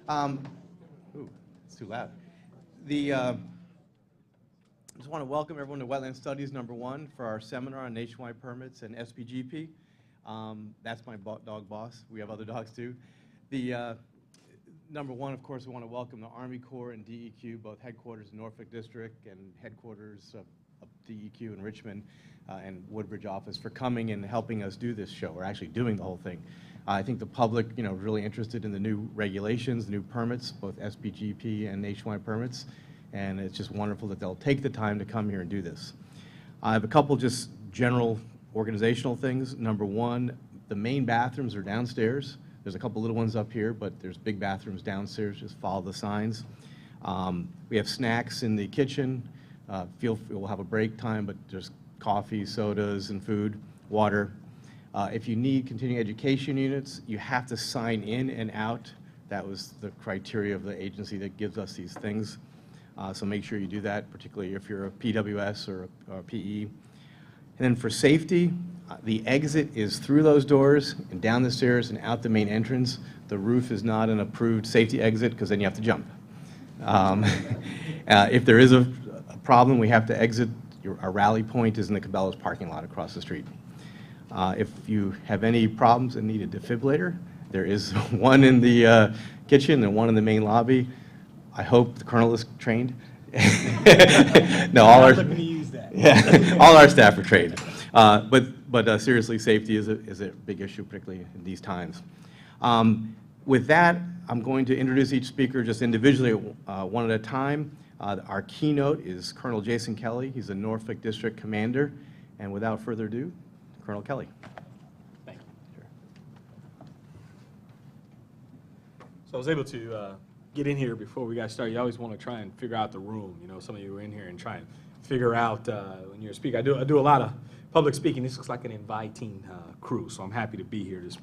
Um, ooh, it's too loud. I just want to welcome everyone to Wetland Studies #1 for our seminar on nationwide permits and SPGP. That's my dog boss. We have other dogs too. The #1, of course, we want to welcome the Army Corps and DEQ, both headquarters in Norfolk District and headquarters of DEQ in Richmond and Woodbridge office for coming and helping us do this show. We're actually doing the whole thing. I think the public, is really interested in the new regulations, the new permits, both SPGP and nationwide permits, and it's just wonderful that they'll take the time to come here and do this. I have a couple just general organizational things. #1, the main bathrooms are downstairs. There's a couple little ones up here, but there's big bathrooms downstairs. Just follow the signs. We have snacks in the kitchen. We'll have a break time, but there's coffee, sodas, and food, water. If you need continuing education units, you have to sign in and out. That was the criteria of the agency that gives us these things. So make sure you do that, particularly if you're a PWS or a PE. And then for safety, the exit is through those doors and down the stairs and out the main entrance. The roof is not an approved safety exit because then you have to jump. If there is a problem, we have to exit. Our rally point is in the Cabela's parking lot across the street. If you have any problems and need a defibrillator, there is one in the kitchen and one in the main lobby. I hope the colonel is trained. No, all our looking to use that. Yeah, all our staff are trained. But seriously, safety is a big issue, particularly in these times. With that, I'm going to introduce each speaker just individually, one at a time. Our keynote is Colonel Jason Kelly. He's a Norfolk District Commander. And without further ado, Colonel Kelly. Thank you. Sure. So I was able to get in here before we got started. You always want to try and figure out the room. Some of you are in here and try and figure out when you're a speaker. I do a lot of public speaking. This looks like an inviting crew, so I'm happy to be here this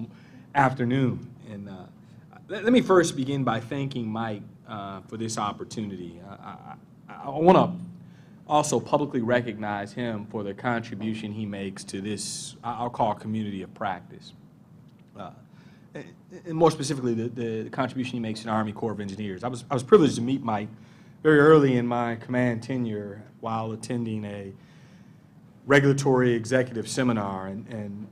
afternoon. And let me first begin by thanking Mike for this opportunity. I want to also publicly recognize him for the contribution he makes to this, I'll call, community of practice. And more specifically, the contribution he makes to the Army Corps of Engineers. I was privileged to meet Mike very early in my command tenure while attending a regulatory executive seminar. And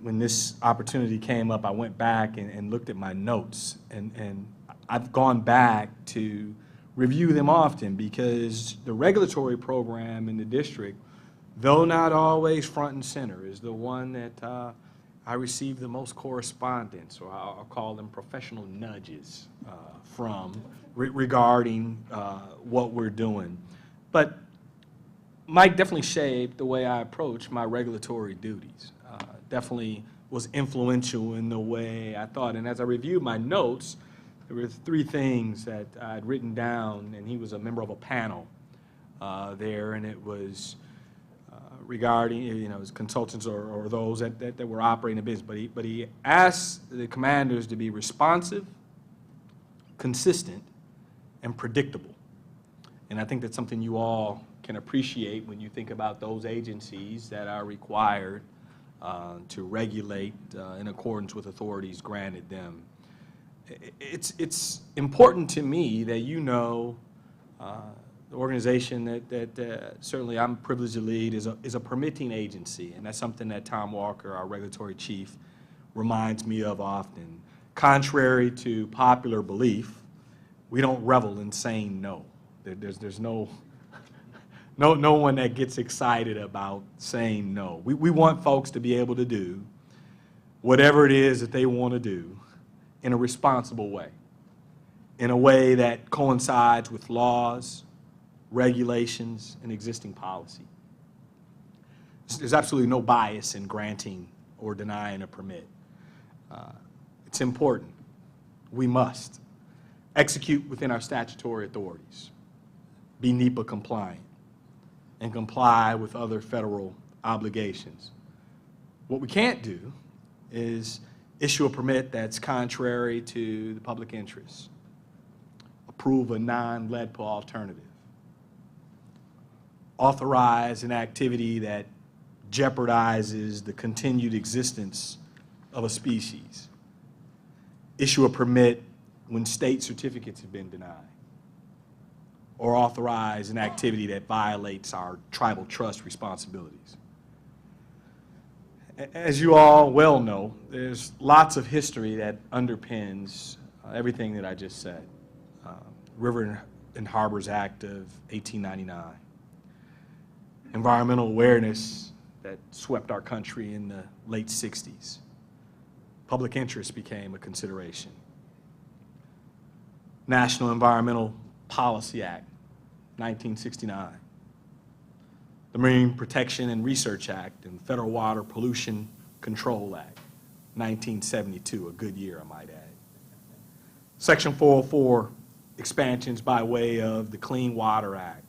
when this opportunity came up, I went back and looked at my notes. And I've gone back to review them often because the regulatory program in the district, though not always front and center, is the one that I receive the most correspondence, or I'll call them professional nudges from regarding what we're doing. But Mike definitely shaped the way I approach my regulatory duties. Definitely was influential in the way I thought. And as I reviewed my notes, there were 3 things that I'd written down, and he was a member of a panel there, and it was regarding, his consultants or those that were operating a business. But he asked the commanders to be responsive, consistent, and predictable. And I think that's something you all can appreciate when you think about those agencies that are required to regulate in accordance with authorities granted them. It's important to me that the organization that certainly I'm privileged to lead is a permitting agency, and that's something that Tom Walker, our regulatory chief, reminds me of often. Contrary to popular belief, we don't revel in saying no. There's no one that gets excited about saying no. We want folks to be able to do whatever it is that they want to do in a responsible way, in a way that coincides with laws, regulations, and existing policy. There's absolutely no bias in granting or denying a permit. It's important. We must execute within our statutory authorities, be NEPA compliant, and comply with other federal obligations. What we can't do is issue a permit that's contrary to the public interest, approve a non-LEDPA alternative, authorize an activity that jeopardizes the continued existence of a species, issue a permit when state certificates have been denied or authorize an activity that violates our tribal trust responsibilities. As you all well know, there's lots of history that underpins everything that I just said. River and Harbors Act of 1899, environmental awareness that swept our country in the late 60s. Public interest became a consideration. National Environmental Policy Act, 1969. The Marine Protection and Research Act and Federal Water Pollution Control Act, 1972, a good year, I might add. Section 404 expansions by way of the Clean Water Act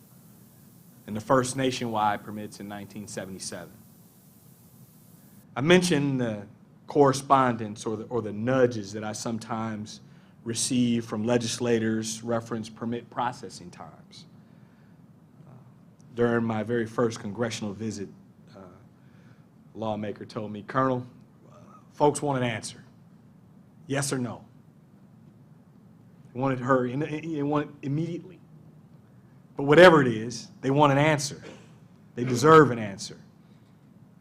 and the first nationwide permits in 1977. I mentioned the correspondence or the nudges that I sometimes receive from legislators reference permit processing times. During my very first congressional visit, a lawmaker told me, "Colonel, folks want an answer, yes or no." They want it immediately. But whatever it is, they want an answer. They deserve an answer.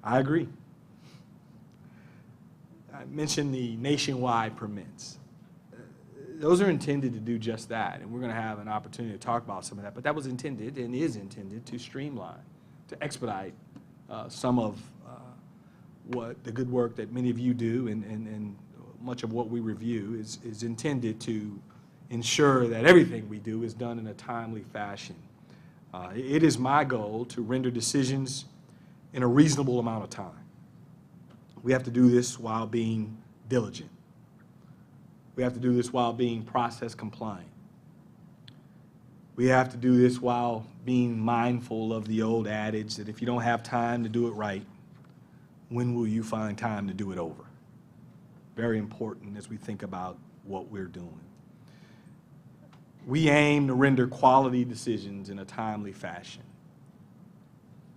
I agree. I mentioned the nationwide permits. Those are intended to do just that, and we're going to have an opportunity to talk about some of that, but that was intended and is intended to streamline, to expedite some of what the good work that many of you do and much of what we review is intended to ensure that everything we do is done in a timely fashion. It is my goal to render decisions in a reasonable amount of time. We have to do this while being diligent. We have to do this while being process compliant. We have to do this while being mindful of the old adage that if you don't have time to do it right, when will you find time to do it over? Very important as we think about what we're doing. We aim to render quality decisions in a timely fashion.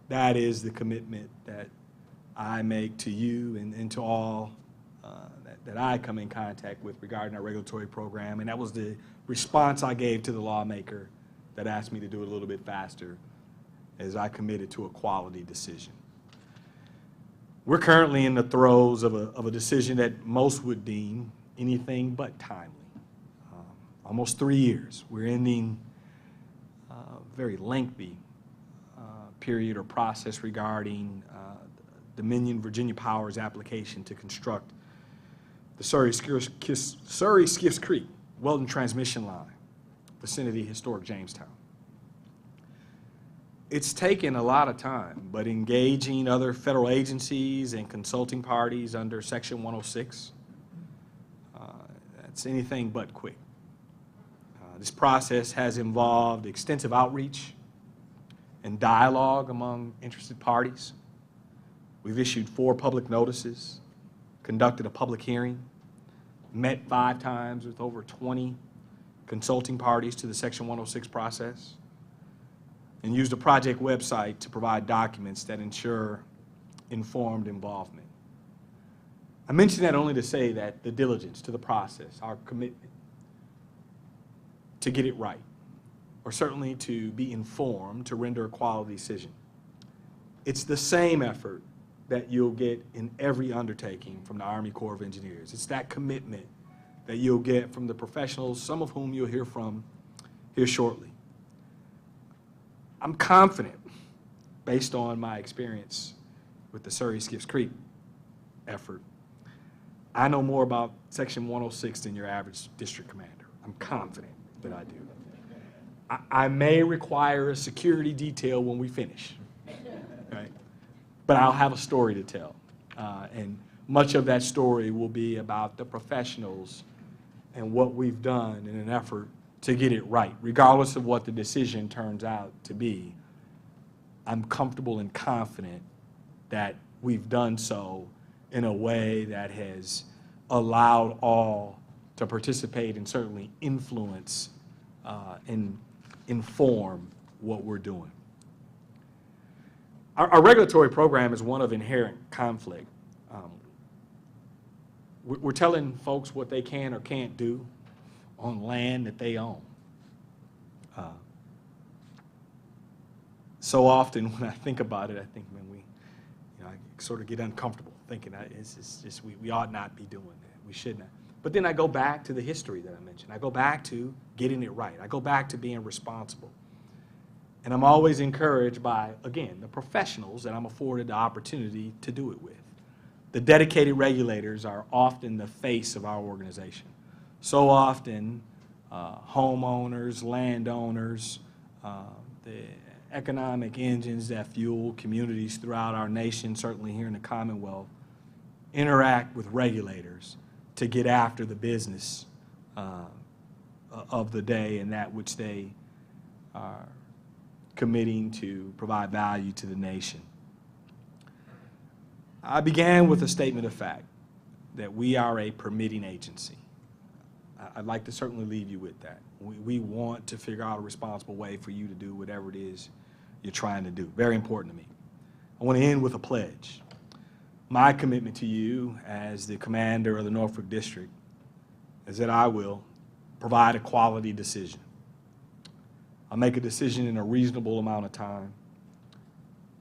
That is the commitment that I make to you and to all that I come in contact with regarding our regulatory program, and that was the response I gave to the lawmaker that asked me to do it a little bit faster as I committed to a quality decision. We're currently in the throes of a decision that most would deem anything but timely. Almost 3 years. We're ending a very lengthy period or process regarding Dominion Virginia Power's application to construct the Surrey-Skiffs Creek Weldon Transmission Line, vicinity historic Jamestown. It's taken a lot of time, but engaging other federal agencies and consulting parties under Section 106, that's anything but quick. This process has involved extensive outreach and dialogue among interested parties. We've issued 4 public notices, conducted a public hearing, met 5 times with over 20 consulting parties to the Section 106 process, and used a project website to provide documents that ensure informed involvement. I mention that only to say that the diligence to the process, our commitment to get it right, or certainly to be informed, to render a quality decision. It's the same effort that you'll get in every undertaking from the Army Corps of Engineers. It's that commitment that you'll get from the professionals, some of whom you'll hear from here shortly. I'm confident, based on my experience with the Surrey-Skiffs Creek effort, I know more about Section 106 than your average district commander. I'm confident that I do. I may require a security detail when we finish, right? But I'll have a story to tell. And much of that story will be about the professionals and what we've done in an effort to get it right. Regardless of what the decision turns out to be, I'm comfortable and confident that we've done so in a way that has allowed all to participate and certainly influence and inform what we're doing. Our regulatory program is one of inherent conflict. We're telling folks what they can or can't do on land that they own. So often when I think about it, I think, man, I sort of get uncomfortable thinking it's just we ought not be doing that. We should not. But then I go back to the history that I mentioned. I go back to getting it right. I go back to being responsible. And I'm always encouraged by, again, the professionals that I'm afforded the opportunity to do it with. The dedicated regulators are often the face of our organization. So often, homeowners, landowners, the economic engines that fuel communities throughout our nation, certainly here in the Commonwealth, interact with regulators to get after the business of the day and that which they are committing to provide value to the nation. I began with a statement of fact that we are a permitting agency. I'd like to certainly leave you with that. We want to figure out a responsible way for you to do whatever it is you're trying to do. Very important to me. I want to end with a pledge. My commitment to you as the commander of the Norfolk District is that I will provide a quality decision. I'll make a decision in a reasonable amount of time,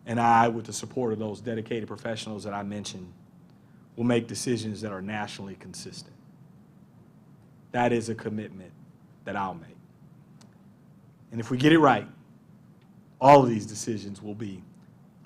and I, with the support of those dedicated professionals that I mentioned, will make decisions that are nationally consistent. That is a commitment that I'll make. And if we get it right, all of these decisions will be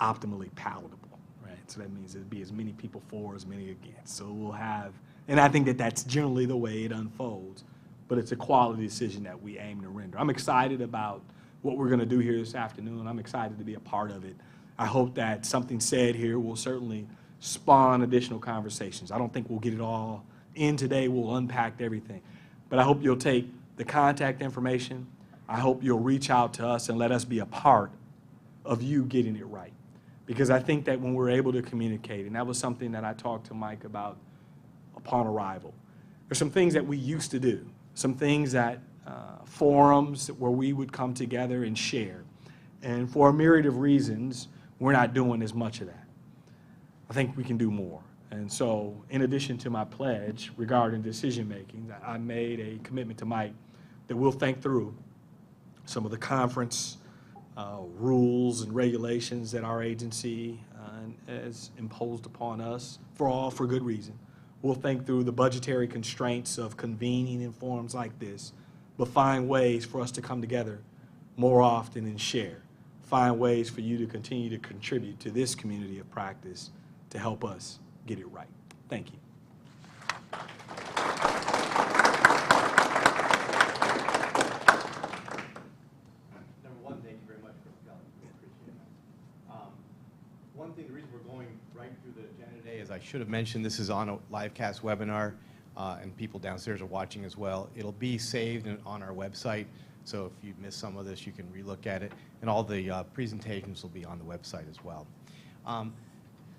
optimally palatable, right? So that means there'll be as many people for, as many against. So we'll have, and I think that that's generally the way it unfolds, but it's a quality decision that we aim to render. I'm excited about what we're going to do here this afternoon. I'm excited to be a part of it. I hope that something said here will certainly spawn additional conversations. I don't think we'll get it all in today. We'll unpack everything. But I hope you'll take the contact information. I hope you'll reach out to us and let us be a part of you getting it right. Because I think that when we're able to communicate, and that was something that I talked to Mike about upon arrival, there's some things that we used to do, some things that forums where we would come together and share. And for a myriad of reasons, we're not doing as much of that. I think we can do more. And so, in addition to my pledge regarding decision-making, I made a commitment to Mike that we'll think through some of the conference rules and regulations that our agency has imposed upon us, for good reason. We'll think through the budgetary constraints of convening in forums like this, but find ways for us to come together more often and share. Find ways for you to continue to contribute to this community of practice to help us get it right. Thank you. Number one, thank you very much for coming. We appreciate it. One thing, the reason we're going right through the agenda today is I should have mentioned this is on a live cast webinar, and people downstairs are watching as well. It'll be saved on our website, so if you missed some of this, you can relook at it, and all the presentations will be on the website as well.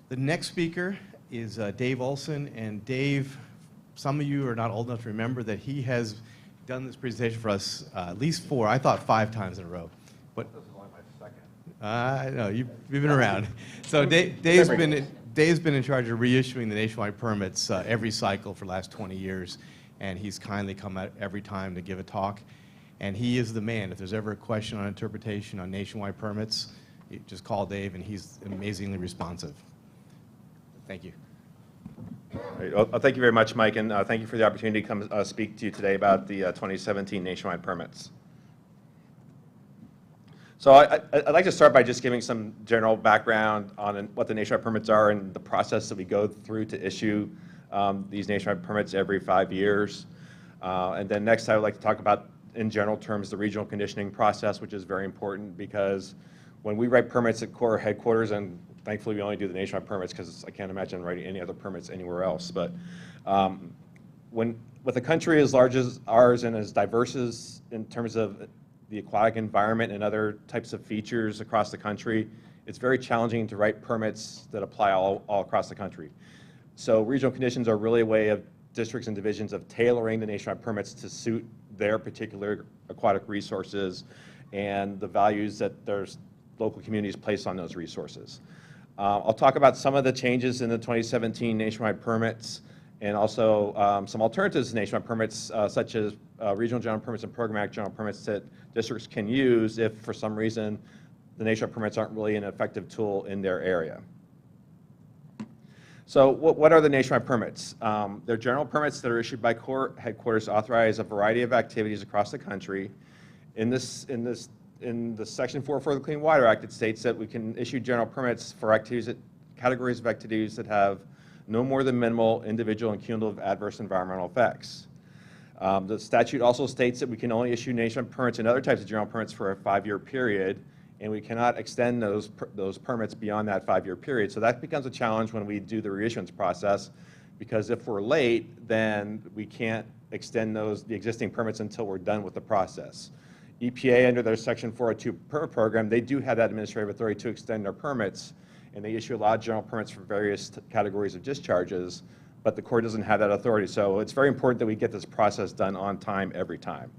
The next speaker is Dave Olson, and Dave, some of you are not old enough to remember that he has done this presentation for us at least 4, I thought 5 times in a row. But this is only my second. I know, you've been around. So Dave's been in charge of reissuing the nationwide permits every cycle for the last 20 years, and he's kindly come out every time to give a talk. And he is the man. If there's ever a question on interpretation on nationwide permits, you just call Dave, and he's amazingly responsive. Thank you. Right. Well, thank you very much, Mike, and thank you for the opportunity to come speak to you today about the 2017 nationwide permits. So I'd like to start by just giving some general background on what the nationwide permits are and the process that we go through to issue these nationwide permits every 5 years. And then next I would like to talk about, in general terms, the regional conditioning process, which is very important because when we write permits at Corps headquarters, and thankfully we only do the nationwide permits because I can't imagine writing any other permits anywhere else, but with a country as large as ours and as diverse as in terms of the aquatic environment and other types of features across the country, it's very challenging to write permits that apply all across the country. So regional conditions are really a way of districts and divisions of tailoring the nationwide permits to suit their particular aquatic resources and the values that their local communities place on those resources. I'll talk about some of the changes in the 2017 nationwide permits and also some alternatives to nationwide permits, such as regional general permits and programmatic general permits that districts can use if, for some reason, the nationwide permits aren't really an effective tool in their area. So what are the nationwide permits? They're general permits that are issued by court headquarters to authorize a variety of activities across the country. In the Section 4 of the Clean Water Act, it states that we can issue general permits for categories of activities that have no more than minimal individual and cumulative adverse environmental effects. The statute also states that we can only issue nationwide permits and other types of general permits for a 5-year period, and we cannot extend those permits beyond that 5-year period. So that becomes a challenge when we do the reissuance process, because if we're late, then we can't extend the existing permits until we're done with the process. EPA, under their Section 402 permit program, they do have that administrative authority to extend their permits, and they issue a lot of general permits for various categories of discharges, but the Corps doesn't have that authority. So it's very important that we get this process done on time every time.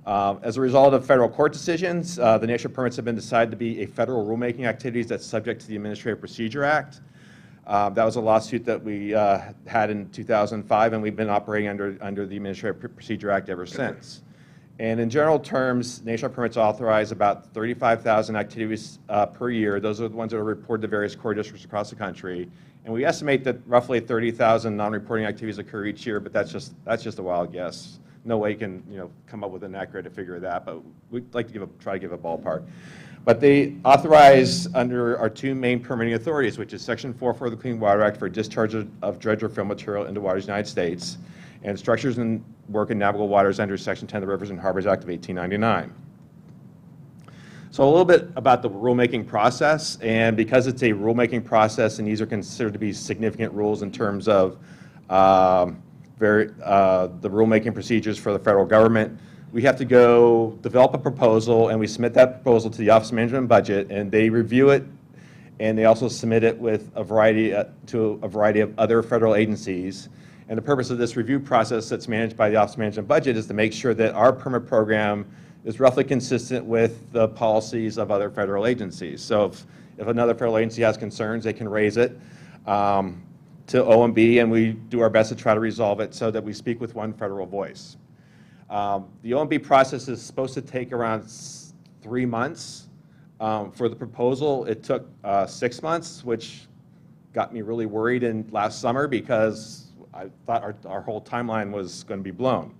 As a result of federal court decisions, the nationwide permits have been decided to be a federal rulemaking activities that's subject to the Administrative Procedure Act. That was a lawsuit that we had in 2005, and we've been operating under the Administrative Procedure Act ever since. And in general terms, nationwide permits authorize about 35,000 activities per year. Those are the ones that are reported to various Corps districts across the country. And we estimate that roughly 30,000 non-reporting activities occur each year, but that's just a wild guess. No way you can come up with an accurate figure of that, but we'd like to try to give a ballpark. But they authorize under our 2 main permitting authorities, which is Section 4 of the Clean Water Act for discharge of dredge or fill material into waters of the United States, and structures and work in navigable waters under Section 10 of the Rivers and Harbors Act of 1899. So a little bit about the rulemaking process, and because it's a rulemaking process and these are considered to be significant rules in terms of the rulemaking procedures for the federal government, we have to go develop a proposal, and we submit that proposal to the Office of Management and Budget, and they review it, and they also submit it with a variety of other federal agencies. And the purpose of this review process that's managed by the Office of Management and Budget is to make sure that our permit program is roughly consistent with the policies of other federal agencies. So if another federal agency has concerns, they can raise it to OMB, and we do our best to try to resolve it so that we speak with one federal voice. The OMB process is supposed to take around 3 months. For the proposal, it took 6 months, which got me really worried last summer because I thought our whole timeline was going to be blown.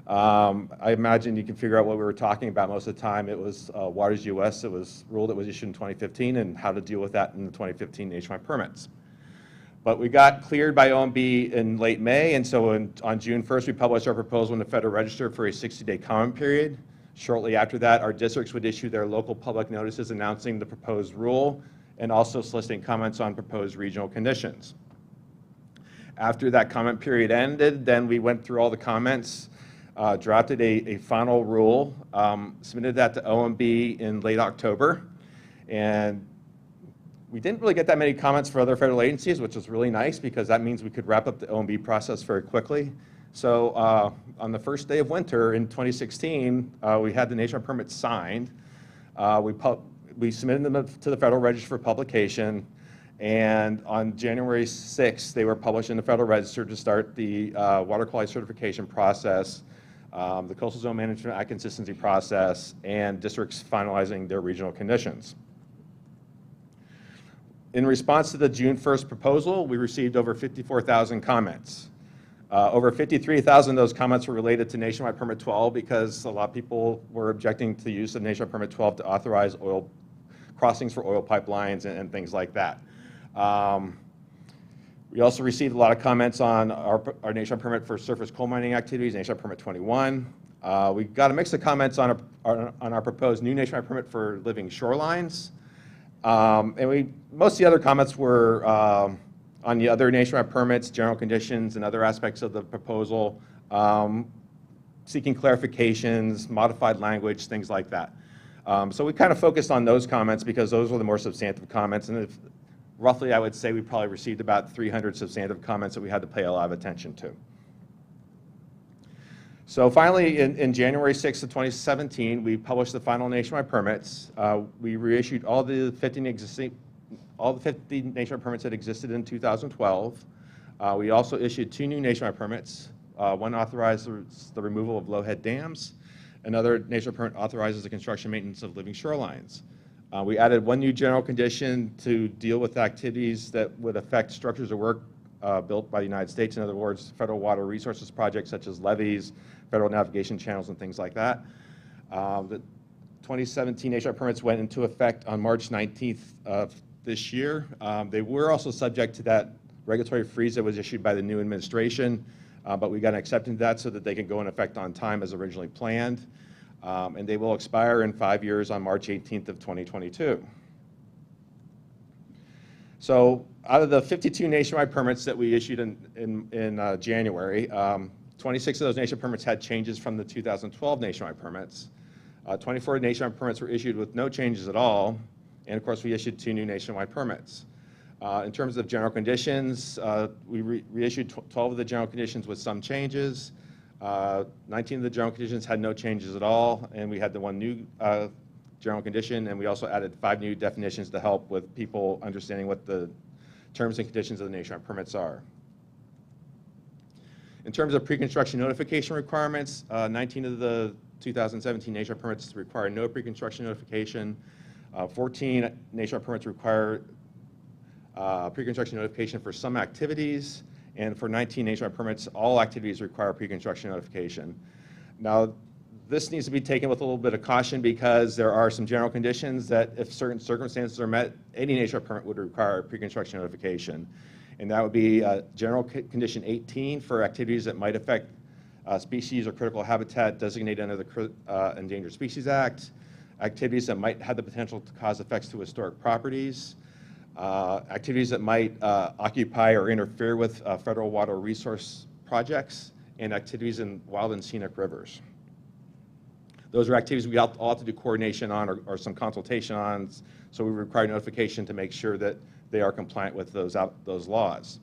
I imagine you can figure out what we were talking about most of the time. It was Waters US. It was a rule that was issued in 2015 and how to deal with that in the 2015 nationwide permits. But we got cleared by OMB in late May, and so on June 1st, we published our proposal in the Federal Register for a 60-day comment period. Shortly after that, our districts would issue their local public notices announcing the proposed rule and also soliciting comments on proposed regional conditions. After that comment period ended, then we went through all the comments, drafted a final rule, submitted that to OMB in late October, and we didn't really get that many comments for other federal agencies, which was really nice because that means we could wrap up the OMB process very quickly. So on the first day of winter in 2016, we had the nationwide permits signed. We submitted them to the Federal Register for publication, and on January 6th, they were published in the Federal Register to start the water quality certification process, the Coastal Zone Management Act consistency process, and districts finalizing their regional conditions. In response to the June 1st proposal, we received over 54,000 comments. Over 53,000 of those comments were related to Nationwide Permit 12 because a lot of people were objecting to the use of Nationwide Permit 12 to authorize oil crossings for oil pipelines and things like that. We also received a lot of comments on our Nationwide Permit for surface coal mining activities, Nationwide Permit 21. We got a mix of comments on our proposed new Nationwide Permit for living shorelines. And most of the other comments were on the other nationwide permits, general conditions, and other aspects of the proposal, seeking clarifications, modified language, things like that. So we kind of focused on those comments because those were the more substantive comments, and roughly I would say we probably received about 300 substantive comments that we had to pay a lot of attention to. So finally, in January 6th of 2017, we published the final nationwide permits. We reissued all the 50 nationwide permits that existed in 2012. We also issued 2 new nationwide permits. One authorized the removal of low-head dams. Another nationwide permit authorizes the construction and maintenance of living shorelines. We added 1 new general condition to deal with activities that would affect structures of work built by the United States. In other words, federal water resources projects such as levees, federal navigation channels, and things like that. The 2017 nationwide permits went into effect on March 19th of this year. They were also subject to that regulatory freeze that was issued by the new administration, but we got an acceptance of that so that they can go in effect on time as originally planned. And they will expire in 5 years on March 18th of 2022. So out of the 52 nationwide permits that we issued in January, 26 of those nationwide permits had changes from the 2012 nationwide permits. 24 nationwide permits were issued with no changes at all, and of course we issued 2 new nationwide permits. In terms of general conditions, we reissued 12 of the general conditions with some changes. 19 of the general conditions had no changes at all, and we had the 1 new general condition, and we also added 5 new definitions to help with people understanding what the terms and conditions of the nationwide permits are. In terms of pre-construction notification requirements, 19 of the 2017 nationwide permits require no pre-construction notification. 14 nationwide permits require pre-construction notification for some activities, and for 19 nationwide permits, all activities require pre-construction notification. Now, this needs to be taken with a little bit of caution because there are some general conditions that if certain circumstances are met, any nationwide permit would require pre-construction notification. And that would be general condition 18 for activities that might affect species or critical habitat designated under the Endangered Species Act, activities that might have the potential to cause effects to historic properties, activities that might occupy or interfere with federal water resource projects, and activities in wild and scenic rivers. Those are activities we all have to do coordination on or some consultation on, so we require notification to make sure that they are compliant with those laws.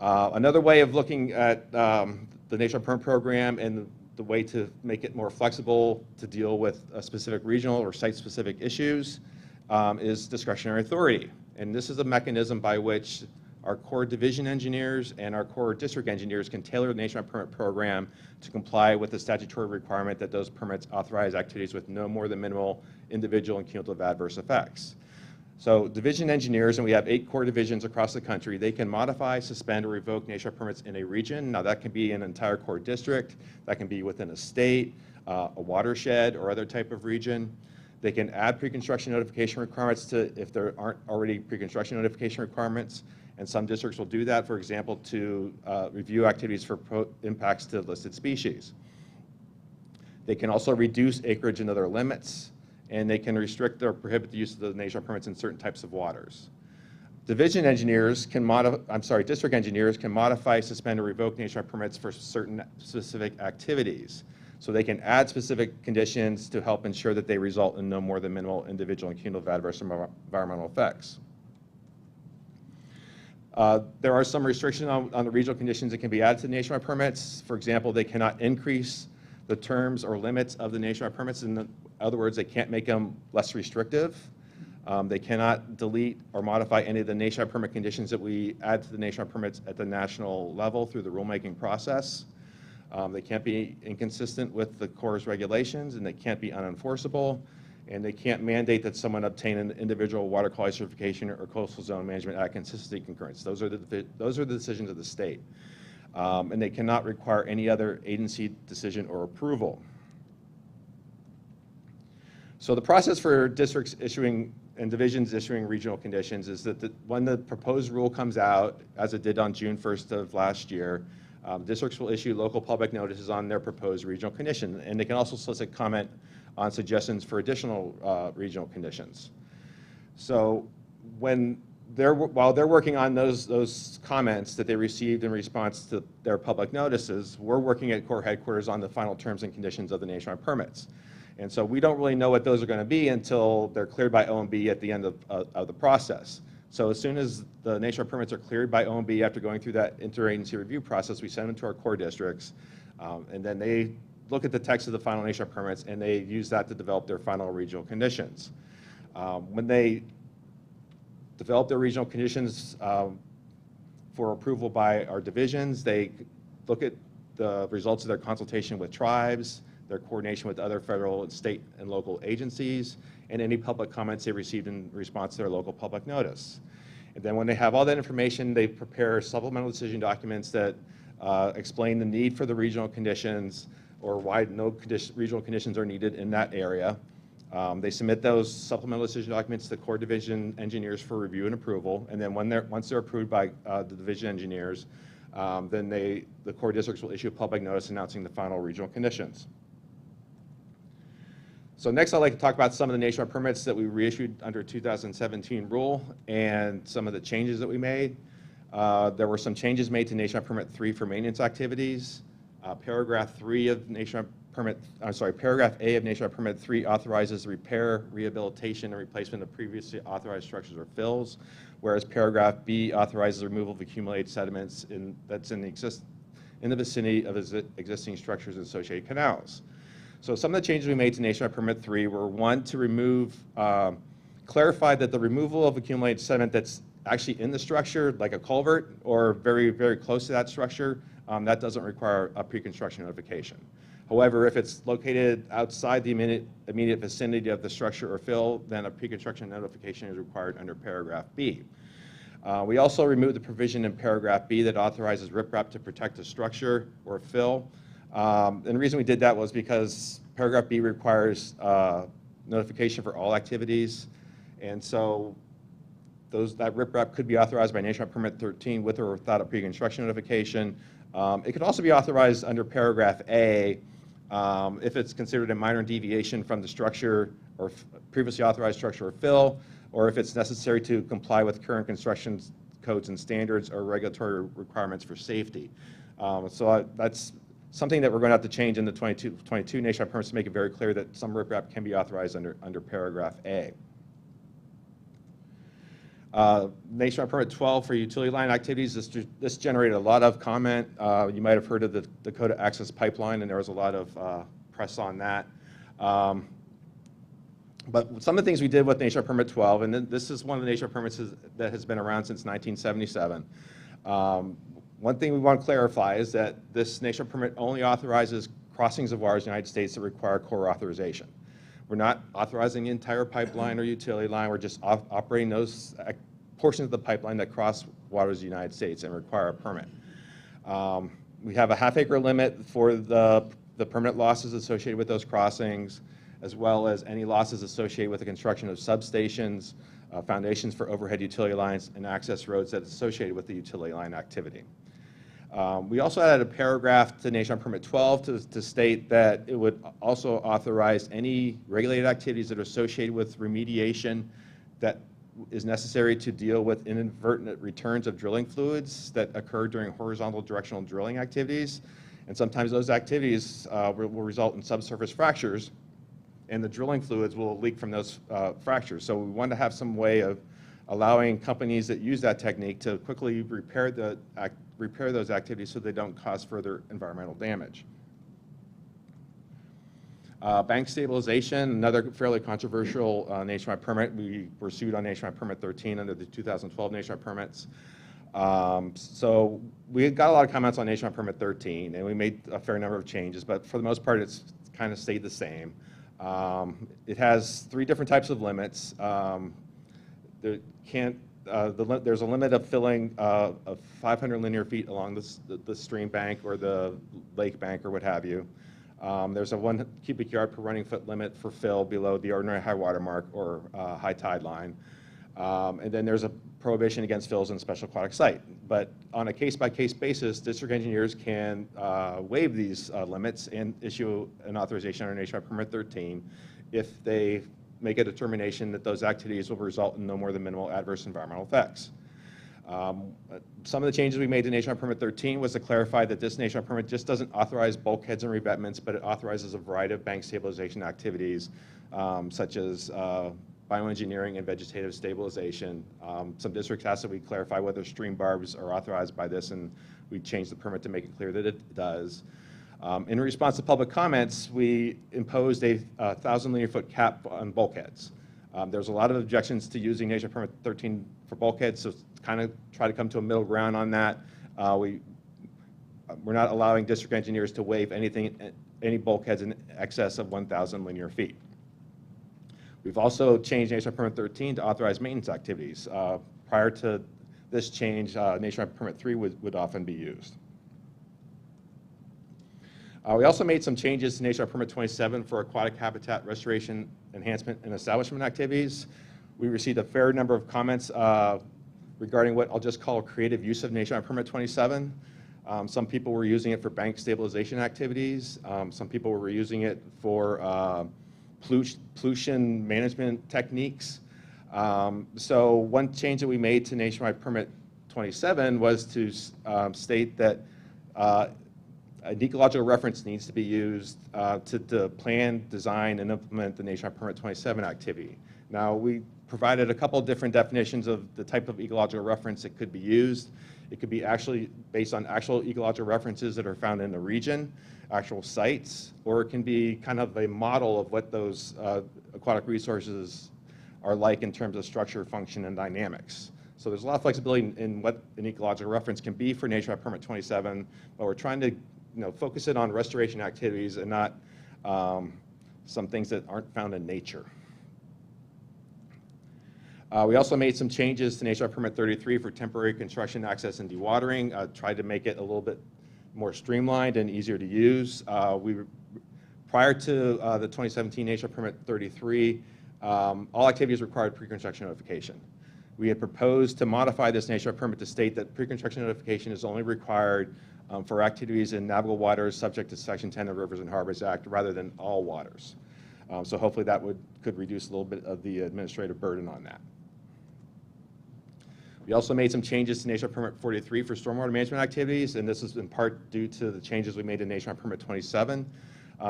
Another way of looking at the nationwide permit program and the way to make it more flexible to deal with specific regional or site-specific issues is discretionary authority. And this is a mechanism by which our core division engineers and our core district engineers can tailor the nationwide permit program to comply with the statutory requirement that those permits authorize activities with no more than minimal individual and cumulative adverse effects. So division engineers, and we have 8 core divisions across the country, they can modify, suspend, or revoke nationwide permits in a region. Now that can be an entire core district, that can be within a state, a watershed, or other type of region. They can add pre-construction notification requirements to if there aren't already pre-construction notification requirements, and some districts will do that, for example, to review activities for impacts to listed species. They can also reduce acreage and other limits, and they can restrict or prohibit the use of the nationwide permits in certain types of waters. District engineers can modify, suspend, or revoke nationwide permits for certain specific activities. So they can add specific conditions to help ensure that they result in no more than minimal individual and cumulative adverse environmental effects. There are some restrictions on the regional conditions that can be added to nationwide permits. For example, they cannot increase the terms or limits of the nationwide permits. In other words, they can't make them less restrictive. They cannot delete or modify any of the nationwide permit conditions that we add to the nationwide permits at the national level through the rulemaking process. They can't be inconsistent with the Corps' regulations, and they can't be unenforceable, and they can't mandate that someone obtain an individual water quality certification or Coastal Zone Management Act consistency concurrence. Those are the decisions of the state, and they cannot require any other agency decision or approval. So the process for districts issuing and divisions issuing regional conditions is that when the proposed rule comes out, as it did on June 1st of last year, districts will issue local public notices on their proposed regional condition, and they can also solicit comment on suggestions for additional regional conditions. So while they're working on those comments that they received in response to their public notices, we're working at Corps headquarters on the final terms and conditions of the nationwide permits. And so we don't really know what those are going to be until they're cleared by OMB at the end of the process. So as soon as the nationwide permits are cleared by OMB after going through that interagency review process, we send them to our core districts, and then they look at the text of the final nationwide permits, and they use that to develop their final regional conditions. When they develop their regional conditions for approval by our divisions. They look at the results of their consultation with tribes, their coordination with other federal, state, and local agencies, and any public comments they received in response to their local public notice. And then when they have all that information, they prepare supplemental decision documents that explain the need for the regional conditions or why no regional conditions are needed in that area. They submit those supplemental decision documents to the Corps Division engineers for review and approval, and then once they're approved by the division engineers, then the Corps districts will issue a public notice announcing the final regional conditions. So next I'd like to talk about some of the nationwide permits that we reissued under 2017 rule and some of the changes that we made. There were some changes made to Nationwide Permit 3 for maintenance activities. Paragraph A of Nationwide Permit 3 authorizes the repair, rehabilitation, and replacement of previously authorized structures or fills, whereas Paragraph B authorizes the removal of accumulated sediments that's in the vicinity of existing structures and associated canals. So some of the changes we made to Nationwide Permit 3 were, one, to clarify that the removal of accumulated sediment that's actually in the structure, like a culvert, or very, very close to that structure, that doesn't require a pre-construction notification. However, if it's located outside the immediate vicinity of the structure or fill, then a pre-construction notification is required under Paragraph B. We also removed the provision in Paragraph B that authorizes riprap to protect a structure or fill. And the reason we did that was because Paragraph B requires notification for all activities, and so that riprap could be authorized by Nationwide Permit 13 with or without a pre-construction notification. It could also be authorized under Paragraph A if it's considered a minor deviation from the structure or previously authorized structure or fill, or if it's necessary to comply with current construction codes and standards or regulatory requirements for safety. So that's something that we're going to have to change in the 22 nationwide permits to make it very clear that some riprap can be authorized under Paragraph A. Nationwide Permit 12 for utility line activities, this generated a lot of comment. You might have heard of the Dakota Access Pipeline, and there was a lot of press on that. But some of the things we did with Nationwide Permit 12, and this is one of the nationwide permits that has been around since 1977. One thing we want to clarify is that this nationwide permit only authorizes crossings of waters in the United States that require Corps authorization. We're not authorizing the entire pipeline or utility line. We're just operating those portions of the pipeline that cross waters of the United States and require a permit. We have a half-acre limit for the permanent losses associated with those crossings, as well as any losses associated with the construction of substations, foundations for overhead utility lines, and access roads that are associated with the utility line activity. We also added a paragraph to Nationwide Permit 12 to state that it would also authorize any regulated activities that are associated with remediation that is necessary to deal with inadvertent returns of drilling fluids that occur during horizontal directional drilling activities. And sometimes those activities will result in subsurface fractures, and the drilling fluids will leak from those fractures. So we want to have some way of allowing companies that use that technique to quickly repair those activities so they don't cause further environmental damage. Bank stabilization, another fairly controversial nationwide permit. We were sued on Nationwide Permit 13 under the 2012 nationwide permits. So we got a lot of comments on Nationwide Permit 13, and we made a fair number of changes, but for the most part it's kind of stayed the same. It has 3 different types of limits. There's a limit of filling of 500 linear feet along the stream bank or the lake bank or what have you. There's a 1 cubic yard per running foot limit for fill below the ordinary high water mark or high tide line. And then there's a prohibition against fills in special aquatic site. But on a case-by-case basis, district engineers can waive these limits and issue an authorization under Nationwide Permit 13 if they make a determination that those activities will result in no more than minimal adverse environmental effects. Some of the changes we made to Nationwide Permit 13 was to clarify that this Nationwide Permit just doesn't authorize bulkheads and revetments, but it authorizes a variety of bank stabilization activities, such as bioengineering and vegetative stabilization. Some districts asked that we clarify whether stream barbs are authorized by this, and we changed the permit to make it clear that it does. In response to public comments, we imposed a 1,000 linear foot cap on bulkheads. There's a lot of objections to using Nature Permit 13 for bulkheads, so kind of try to come to a middle ground on that. We're not allowing district engineers to waive any bulkheads in excess of 1,000 linear feet. We've also changed Nature Permit 13 to authorize maintenance activities. Prior to this change, Nature Permit 3 would often be used. We also made some changes to Nature Permit 27 for aquatic habitat restoration, enhancement, and establishment activities. We received a fair number of comments regarding what I'll just call creative use of Nature Permit 27. Some people were using it for bank stabilization activities. Some people were using it for pollution management techniques. So one change that we made to Nationwide Permit 27 was to state that an ecological reference needs to be used to plan, design, and implement the Nationwide Permit 27 activity. Now, we provided a couple different definitions of the type of ecological reference that could be used. It could be actually based on actual ecological references that are found in the region, actual sites, or it can be kind of a model of what those aquatic resources are like in terms of structure, function, and dynamics. So there's a lot of flexibility in what an ecological reference can be for Nationwide Permit 27, but we're trying to focus it on restoration activities and not some things that aren't found in nature. We also made some changes to Nature Permit 33 for temporary construction, access, and dewatering. Tried to make it a little bit more streamlined and easier to use. Prior to the 2017 Nature Permit 33, all activities required pre-construction notification. We had proposed to modify this Nature Permit to state that pre-construction notification is only required for activities in navigable waters subject to Section 10 of the Rivers and Harbors Act rather than all waters. So hopefully that could reduce a little bit of the administrative burden on that. We also made some changes to Nature Permit 43 for stormwater management activities, and this is in part due to the changes we made in Nature Permit 27.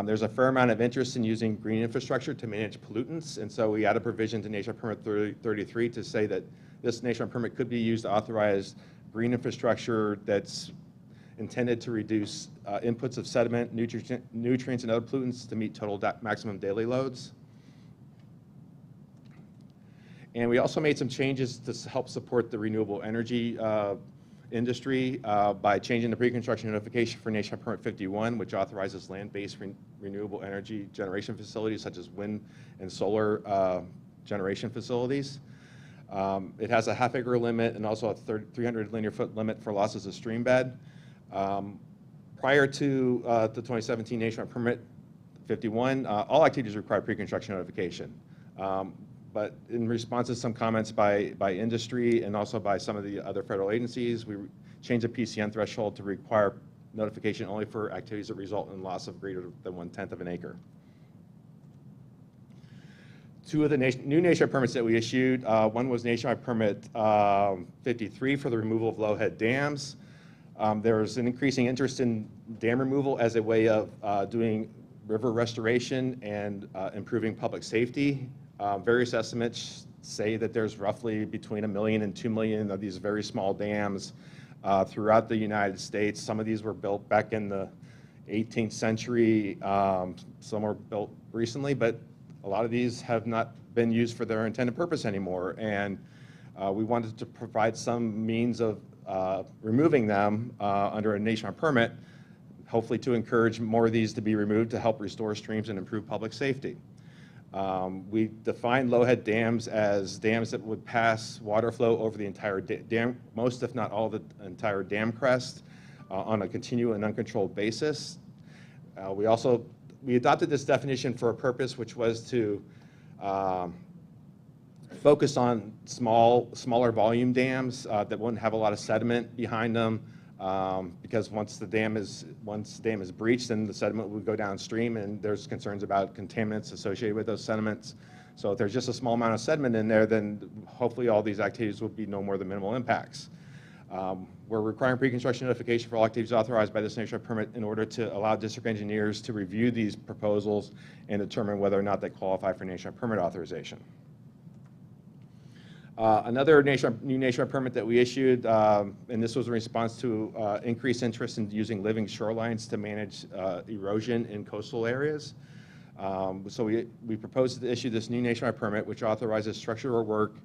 There's a fair amount of interest in using green infrastructure to manage pollutants, and so we added a provision to Nature Permit 33 to say that this Nature Permit could be used to authorize green infrastructure that's intended to reduce inputs of sediment, nutrients, and other pollutants to meet total maximum daily loads. And we also made some changes to help support the renewable energy industry by changing the pre-construction notification for Nature Permit 51, which authorizes land-based renewable energy generation facilities such as wind and solar generation facilities. It has a half-acre limit and also a 300 linear foot limit for losses of stream bed. Prior to the 2017 Nature Permit 51, all activities require pre-construction notification. But in response to some comments by industry and also by some of the other federal agencies, we changed the PCN threshold to require notification only for activities that result in loss of greater than 1/10 of an acre. Two of the new Nature permits that we issued, one was Nationwide Permit 53 for the removal of low-head dams. There's an increasing interest in dam removal as a way of doing river restoration and improving public safety. Various estimates say that there's roughly between 1 million and 2 million of these very small dams throughout the United States. Some of these were built back in the 18th century. Some were built recently, but a lot of these have not been used for their intended purpose anymore. And we wanted to provide some means of removing them under a nationwide permit, hopefully to encourage more of these to be removed to help restore streams and improve public safety. We define low-head dams as dams that would pass water flow over the entire dam, most if not all the entire dam crest on a continuous and uncontrolled basis. We adopted this definition for a purpose, which was to focus on smaller volume dams that wouldn't have a lot of sediment behind them, because once the dam is breached, then the sediment would go downstream, and there's concerns about contaminants associated with those sediments. So if there's just a small amount of sediment in there, then hopefully all these activities will be no more than minimal impacts. We're requiring pre-construction notification for all activities authorized by this nationwide permit in order to allow district engineers to review these proposals and determine whether or not they qualify for nationwide permit authorization. Another new nationwide permit that we issued, and this was in response to increased interest in using living shorelines to manage erosion in coastal areas. So we proposed to issue this new nationwide permit, which authorizes structural work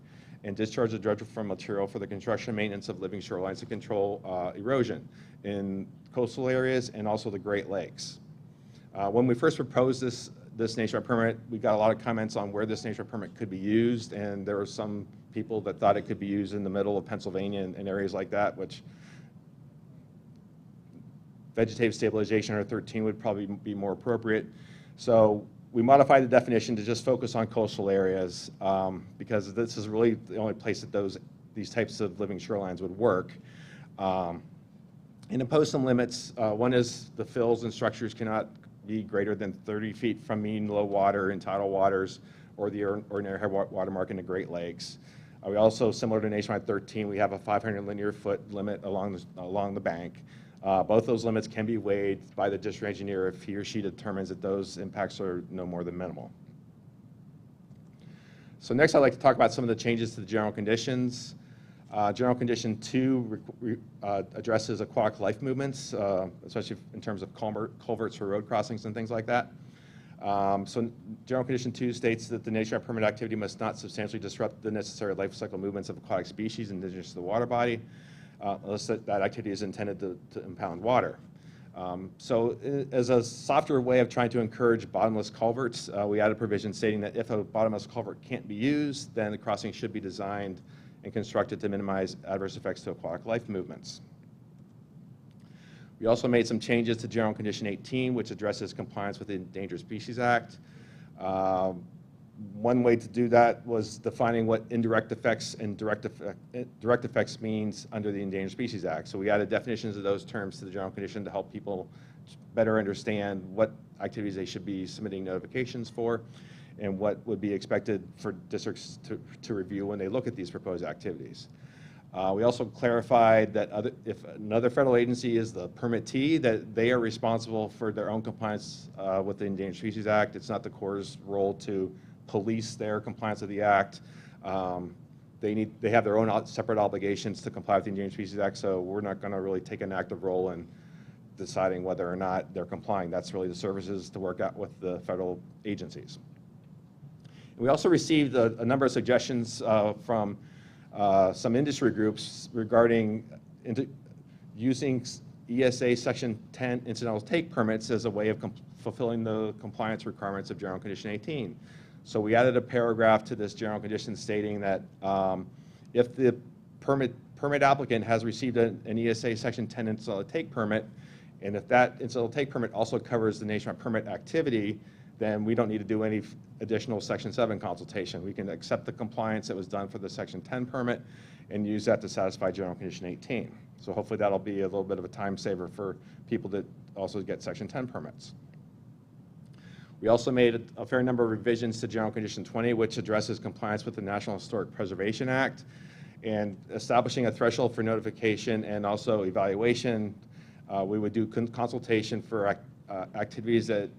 and discharge of dredged from material for the construction and maintenance of living shorelines to control erosion in coastal areas and also the Great Lakes. When we first proposed this nationwide permit, we got a lot of comments on where this nationwide permit could be used, and there were some people that thought it could be used in the middle of Pennsylvania and areas like that, which vegetative stabilization or 13 would probably be more appropriate. So we modified the definition to just focus on coastal areas because this is really the only place that these types of living shorelines would work. And impose some limits. One is the fills and structures cannot be greater than 30 feet from mean low water in tidal waters or the ordinary high water mark in the Great Lakes. We also, similar to Nationwide 13, we have a 500 linear foot limit along the bank. Both those limits can be weighed by the district engineer if he or she determines that those impacts are no more than minimal. So next I'd like to talk about some of the changes to the general conditions. General Condition 2 addresses aquatic life movements, especially in terms of culverts for road crossings and things like that. So General Condition 2 states that the nationwide permit activity must not substantially disrupt the necessary life cycle movements of aquatic species indigenous to the water body, unless that activity is intended to impound water. So as a softer way of trying to encourage bottomless culverts, we added a provision stating that if a bottomless culvert can't be used, then the crossing should be designed and constructed to minimize adverse effects to aquatic life movements. We also made some changes to General Condition 18, which addresses compliance with the Endangered Species Act. One way to do that was defining what indirect effects and direct effects means under the Endangered Species Act. So we added definitions of those terms to the general condition to help people better understand what activities they should be submitting notifications for and what would be expected for districts to review when they look at these proposed activities. We also clarified that if another federal agency is the permittee, that they are responsible for their own compliance with the Endangered Species Act. It's not the Corps' role to police their compliance of the Act. They have their own separate obligations to comply with the Endangered Species Act, so we're not going to really take an active role in deciding whether or not they're complying. That's really the services to work out with the federal agencies. We also received a number of suggestions from some industry groups regarding using ESA Section 10 incidental take permits as a way of fulfilling the compliance requirements of General Condition 18. So we added a paragraph to this general condition stating that if the permit applicant has received an ESA Section 10 incidental take permit, and if that incidental take permit also covers the nationwide permit activity, then we don't need to do any additional Section 7 consultation. We can accept the compliance that was done for the Section 10 permit and use that to satisfy General Condition 18. So hopefully that'll be a little bit of a time saver for people that also get Section 10 permits. We also made a fair number of revisions to General Condition 20, which addresses compliance with the National Historic Preservation Act and establishing a threshold for notification and also evaluation. We would do consultation for activities that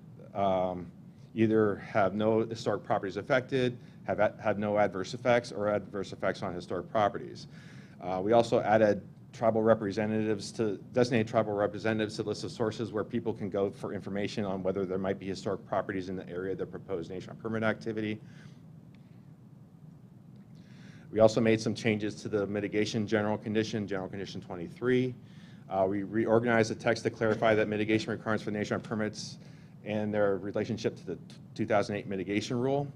either have no historic properties affected, have no adverse effects, or adverse effects on historic properties. We also added designated tribal representatives to the list of sources where people can go for information on whether there might be historic properties in the area of the proposed nationwide permit activity. We also made some changes to the mitigation general condition, General Condition 23. We reorganized the text to clarify that mitigation requirements for nationwide permits and their relationship to the 2008 mitigation rule.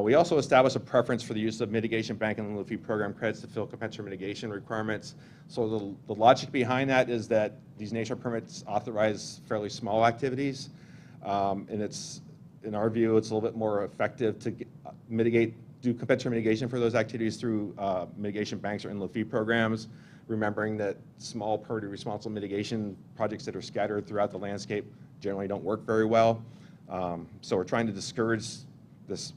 We also established a preference for the use of mitigation bank and lieu fee program credits to fill compensatory mitigation requirements. So the logic behind that is that these nationwide permits authorize fairly small activities, and it's, in our view, it's a little bit more effective to do compensatory mitigation for those activities through mitigation banks or in lieu fee programs, remembering that small permitted responsible mitigation projects that are scattered throughout the landscape generally don't work very well. So we're trying to discourage this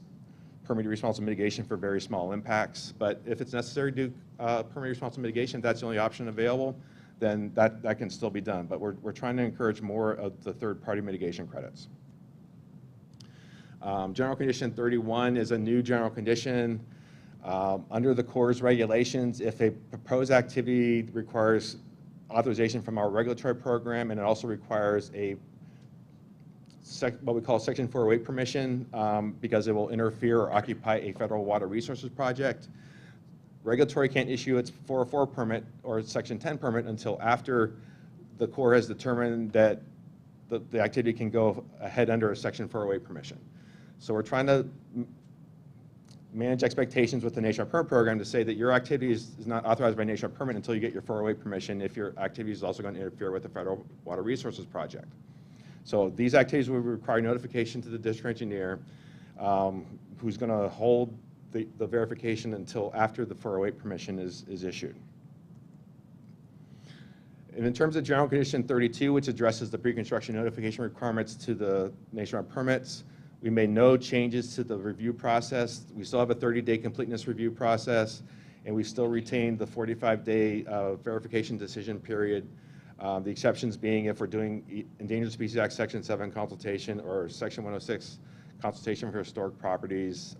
permitted responsible mitigation for very small impacts. But if it's necessary to do permitted responsible mitigation, if that's the only option available, then that can still be done. But we're trying to encourage more of the third-party mitigation credits. General Condition 31 is a new general condition. Under the Corps' regulations, if a proposed activity requires authorization from our regulatory program and it also requires a what we call Section 408 permission because it will interfere or occupy a federal water resources project. Regulatory can't issue its 404 permit or its Section 10 permit until after the Corps has determined that the activity can go ahead under a Section 408 permission. So we're trying to manage expectations with the nationwide permit program to say that your activity is not authorized by nationwide permit until you get your 408 permission if your activity is also going to interfere with the federal water resources project. So these activities will require notification to the district engineer who's going to hold the verification until after the 408 permission is issued. And in terms of General Condition 32, which addresses the pre-construction notification requirements to the nationwide permits, we made no changes to the review process. We still have a 30-day completeness review process, and we still retain the 45-day verification decision period. The exceptions being if we're doing Endangered Species Act Section 7 consultation or Section 106 consultation for historic properties.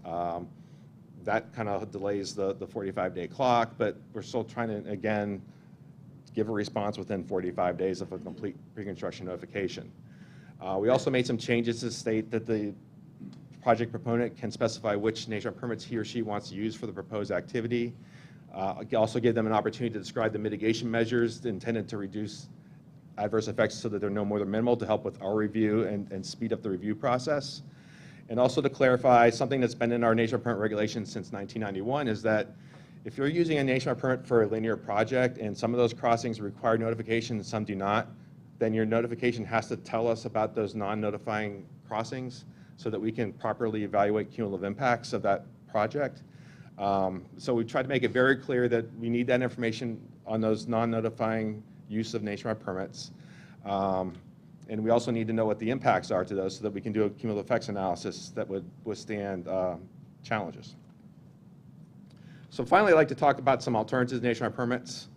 That kind of delays the 45-day clock, but we're still trying to, again, give a response within 45 days of a complete pre-construction notification. We also made some changes to state that the project proponent can specify which nationwide permits he or she wants to use for the proposed activity. Also give them an opportunity to describe the mitigation measures intended to reduce adverse effects so that they're no more than minimal to help with our review and speed up the review process. And also to clarify, something that's been in our nationwide permit regulations since 1991 is that if you're using a nationwide permit for a linear project and some of those crossings require notification and some do not, then your notification has to tell us about those non-notifying crossings so that we can properly evaluate cumulative impacts of that project. So we tried to make it very clear that we need that information on those non-notifying use of nationwide permits. And we also need to know what the impacts are to those so that we can do a cumulative effects analysis that would withstand challenges. So finally, I'd like to talk about some alternatives to nationwide permits.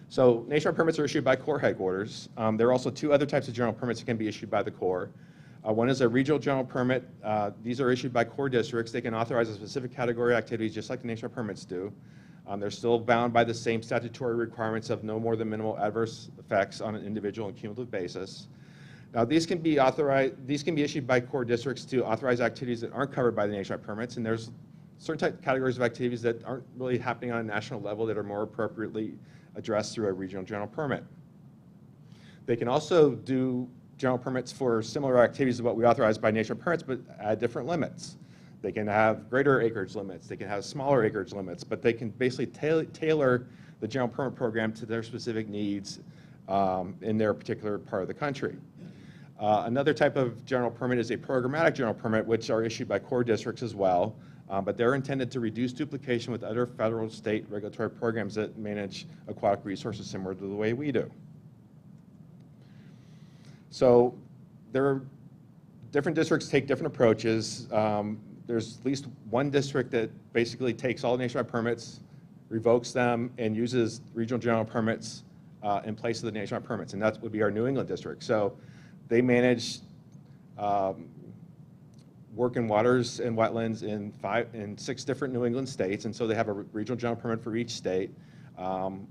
So nationwide permits are issued by Corps headquarters. There are also two other types of general permits that can be issued by the Corps. One is a regional general permit. These are issued by Corps districts. They can authorize a specific category of activities just like the nationwide permits do. They're still bound by the same statutory requirements of no more than minimal adverse effects on an individual and cumulative basis. Now, these can be issued by Corps districts to authorize activities that aren't covered by the nationwide permits, and there's certain categories of activities that aren't really happening on a national level that are more appropriately addressed through a regional general permit. They can also do general permits for similar activities to what we authorize by nationwide permits, but at different limits. They can have greater acreage limits, they can have smaller acreage limits, but they can basically tailor the general permit program to their specific needs in their particular part of the country. Another type of general permit is a programmatic general permit, which are issued by Corps districts as well, but they're intended to reduce duplication with other federal, state regulatory programs that manage aquatic resources similar to the way we do. So different districts take different approaches. There's at least one district that basically takes all nationwide permits, revokes them, and uses regional general permits in place of the nationwide permits, and that would be our New England district. So they manage working waters and wetlands in 6 different New England states, and so they have a regional general permit for each state. A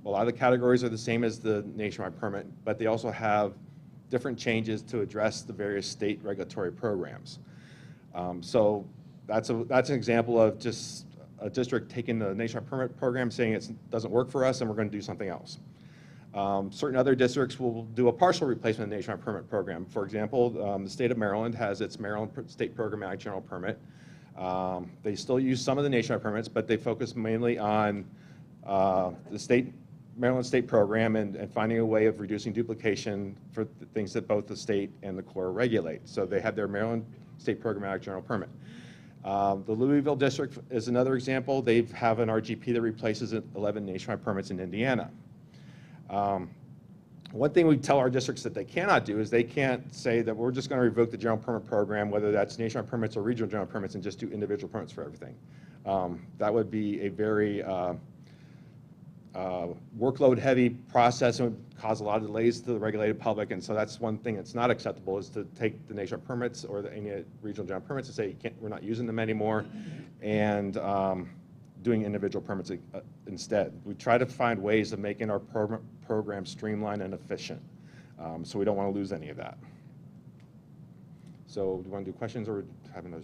lot of the categories are the same as the nationwide permit, but they also have different changes to address the various state regulatory programs. So that's an example of just a district taking the nationwide permit program, saying it doesn't work for us and we're going to do something else. Certain other districts will do a partial replacement of the nationwide permit program. For example, the state of Maryland has its Maryland State Programmatic General Permit. They still use some of the nationwide permits, but they focus mainly on the Maryland State Program and finding a way of reducing duplication for the things that both the state and the Corps regulate. So they have their Maryland State Programmatic General Permit. The Louisville District is another example. They have an RGP that replaces 11 nationwide permits in Indiana. One thing we tell our districts that they cannot do is they can't say that we're just going to revoke the general permit program, whether that's nationwide permits or regional general permits, and just do individual permits for everything. That would be a very workload-heavy process and would cause a lot of delays to the regulated public, and so that's one thing that's not acceptable, is to take the nationwide permits or any regional general permits and say we're not using them anymore, and doing individual permits instead. We try to find ways of making our program streamlined and efficient, so we don't want to lose any of that. So do you want to do questions or have another?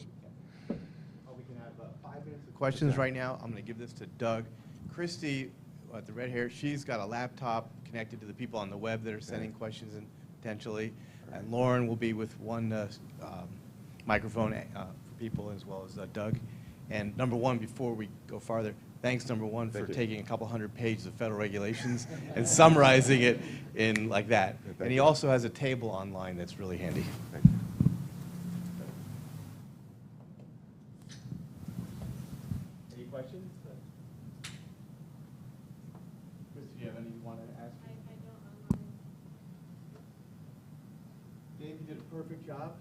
We can have 5 minutes of questions right now. I'm going to give this to Doug. Christy, with the red hair, she's got a laptop connected to the people on the web that are sending questions in potentially. And Lauren will be with one microphone for people as well as Doug. And number one, before we go farther, thanks, number one, for taking a couple hundred pages of federal regulations and summarizing it in like that. And he also has a table online that's really handy. Thank you. Any questions? Chris, do you have any you want to ask? I don't online. Dave, you did a perfect job.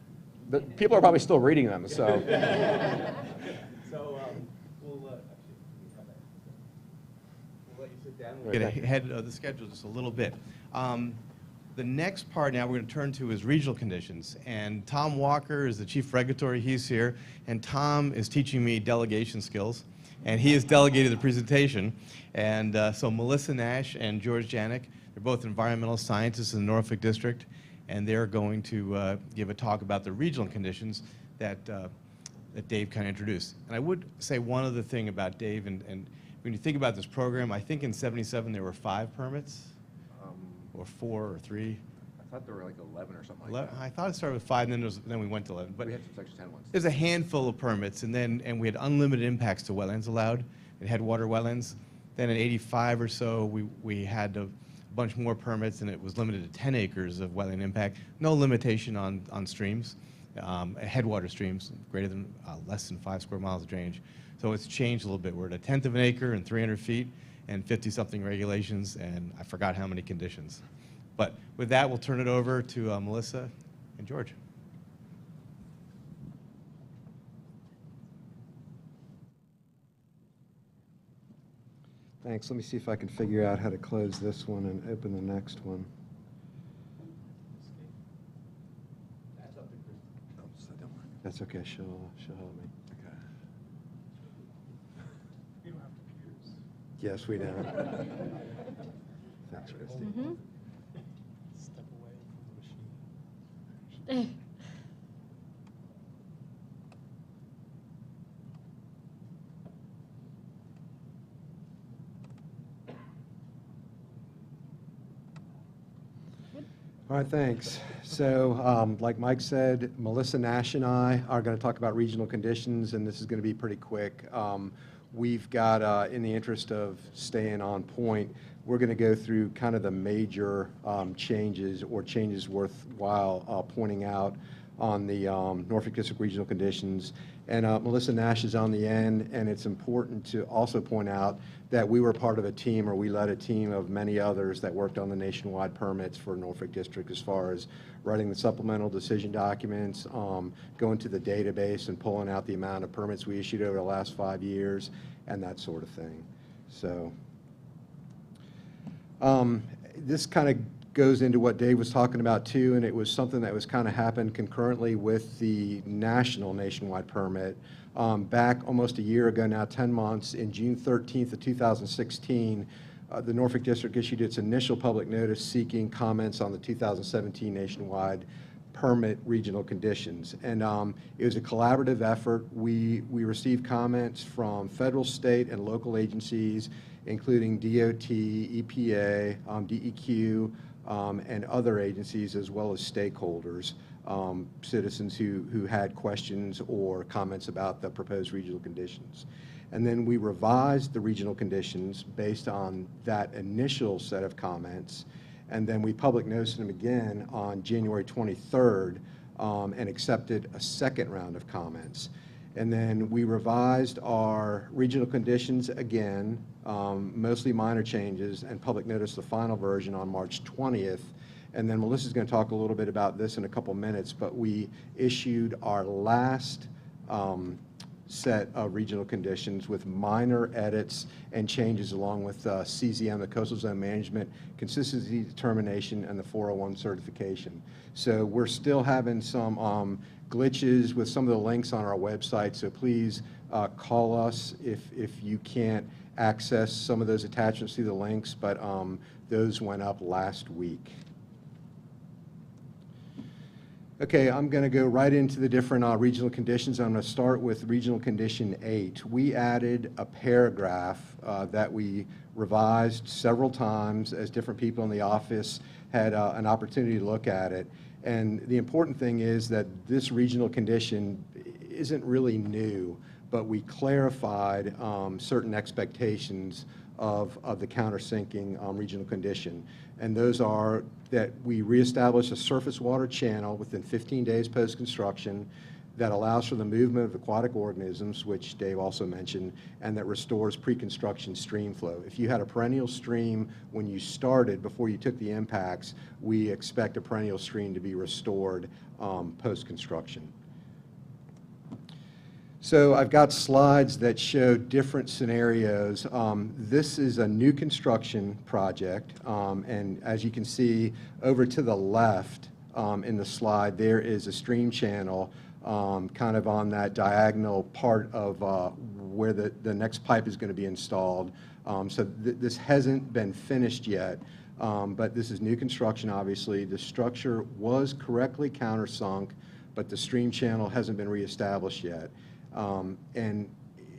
But people are probably still reading them, so. So we'll let you sit down. We'll get ahead of the schedule just a little bit. The next part now we're going to turn to is regional conditions. And Tom Walker is the chief regulatory. He's here. And Tom is teaching me delegation skills. And he has delegated the presentation. And so Melissa Nash and George Janik, they're both environmental scientists in the Norfolk District. And they're going to give a talk about the regional conditions that Dave kind of introduced. And I would say one other thing about Dave, and when you think about this program, I think in '77 there were 5 permits, or 4 or 3. I thought there were like 11 or something like that. I thought it started with 5, and then we went to 11. But We had some Section 10 ones. there's a handful of permits, and we had unlimited impacts to wetlands allowed, and headwater wetlands. Then in '85 or so, we had a bunch more permits, and it was limited to 10 acres of wetland impact. No limitation on streams, headwater streams, greater than less than 5 square miles of drainage. So it's changed a little bit. We're at 1/10 of an acre and 300 feet, and 50-something regulations, and I forgot how many conditions. But with that, we'll turn it over to Melissa and George. Thanks. Let me see if I can figure out how to close this one and open the next one. Oh, so don't worry. That's okay. She'll help me. Okay. We don't have computers. Yes, we don't. Thanks, Christy. Step away from the machine. All right, thanks. So like Mike said, Melissa Nash and I are going to talk about regional conditions, and this is going to be pretty quick. We've got, in the interest of staying on point, we're going to go through kind of the major changes or changes worthwhile pointing out on the Norfolk District regional conditions. And Melissa Nash is on the end, and it's important to also point out that we were part of a team, or we led a team of many others that worked on the nationwide permits for Norfolk District as far as writing the supplemental decision documents, going to the database and pulling out the amount of permits we issued over the last 5 years, and that sort of thing. So this kind of goes into what Dave was talking about too, and it was something that was kind of happened concurrently with the nationwide permit. Back almost a year ago now, 10 months, in June 13th of 2016, the Norfolk District issued its initial public notice seeking comments on the 2017 nationwide permit regional conditions. And it was a collaborative effort. We received comments from federal, state, and local agencies, including DOT, EPA, DEQ, and other agencies, as well as stakeholders, citizens who had questions or comments about the proposed regional conditions. And then we revised the regional conditions based on that initial set of comments, and then we public noticed them again on January 23rd and accepted a second round of comments. And then we revised our regional conditions again, mostly minor changes, and public noticed the final version on March 20th. And then Melissa's going to talk a little bit about this in a couple minutes, but we issued our last set of regional conditions with minor edits and changes along with CZM, the Coastal Zone Management Consistency Determination, and the 401 certification. So we're still having some glitches with some of the links on our website, so please call us if you can't access some of those attachments through the links, but those went up last week. Okay, I'm going to go right into the different regional conditions. I'm going to start with regional condition 8. We added a paragraph that we revised several times as different people in the office had an opportunity to look at it. And the important thing is that this regional condition isn't really new, but we clarified certain expectations of the countersinking regional condition. And those are that we reestablish a surface water channel within 15 days post-construction that allows for the movement of aquatic organisms, which Dave also mentioned, and that restores pre-construction stream flow. If you had a perennial stream when you started, before you took the impacts, we expect a perennial stream to be restored post-construction. So I've got slides that show different scenarios. This is a new construction project, and as you can see over to the left in the slide, there is a stream channel kind of on that diagonal part of where the next pipe is going to be installed. So this hasn't been finished yet, but this is new construction, obviously. The structure was correctly countersunk, but the stream channel hasn't been reestablished yet. And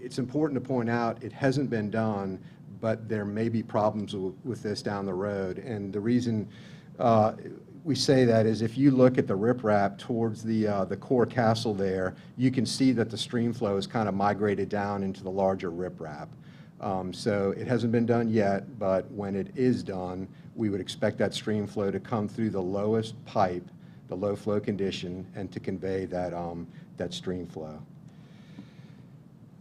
it's important to point out it hasn't been done, but there may be problems with this down the road. And the reason we say that is if you look at the riprap towards the core castle there, you can see that the stream flow is kind of migrated down into the larger riprap. So it hasn't been done yet, but when it is done, we would expect that stream flow to come through the lowest pipe, the low flow condition, and to convey that, that stream flow.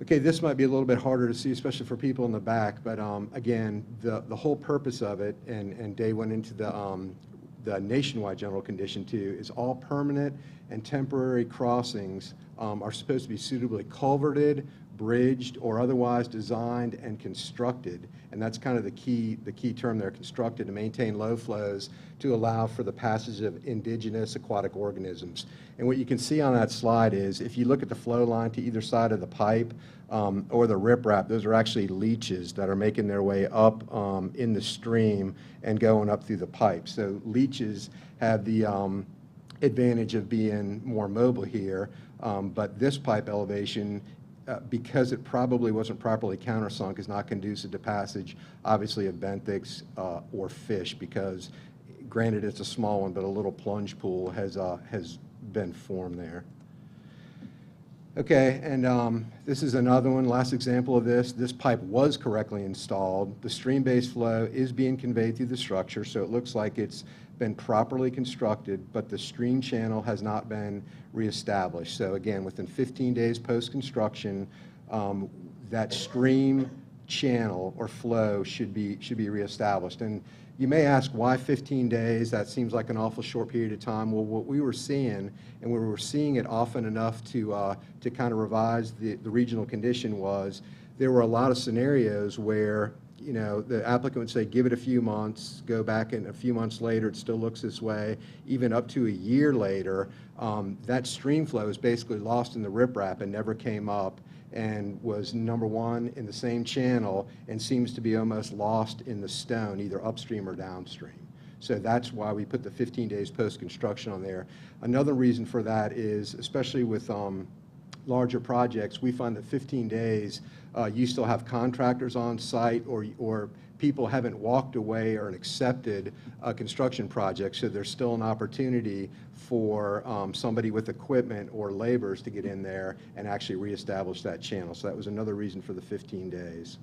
Okay, this might be a little bit harder to see, especially for people in the back, but again, the whole purpose of it, and Dave went into the nationwide general condition too, is all permanent and temporary crossings are supposed to be suitably culverted, bridged, or otherwise designed and constructed. And that's kind of the key term there, constructed, to maintain low flows to allow for the passage of indigenous aquatic organisms. And what you can see on that slide is if you look at the flow line to either side of the pipe or the riprap, those are actually leaches that are making their way up in the stream and going up through the pipe. So leaches have the advantage of being more mobile here, but this pipe elevation, because it probably wasn't properly countersunk, is not conducive to passage, obviously, of benthics or fish, because granted it's a small one, but a little plunge pool has been formed there. Okay, and this is another one, last example of this. This pipe was correctly installed. The stream-based flow is being conveyed through the structure, so it looks like it's been properly constructed, but the stream channel has not been reestablished. So again, within 15 days post-construction, that stream channel or flow should be reestablished. And you may ask, why 15 days? That seems like an awful short period of time. Well, what we were seeing, and we were seeing it often enough to kind of revise the regional condition, was there were a lot of scenarios where, you know, the applicant would say, give it a few months, go back, and a few months later it still looks this way. Even up to a year later, that stream flow is basically lost in the riprap and never came up, and was, number one, in the same channel, and seems to be almost lost in the stone, either upstream or downstream. So that's why we put the 15 days post-construction on there. Another reason for that is, especially with larger projects, we find that 15 days, you still have contractors on site, or people haven't walked away or accepted a construction project, so there's still an opportunity for somebody with equipment or laborers to get in there and actually reestablish that channel. So that was another reason for the 15 days.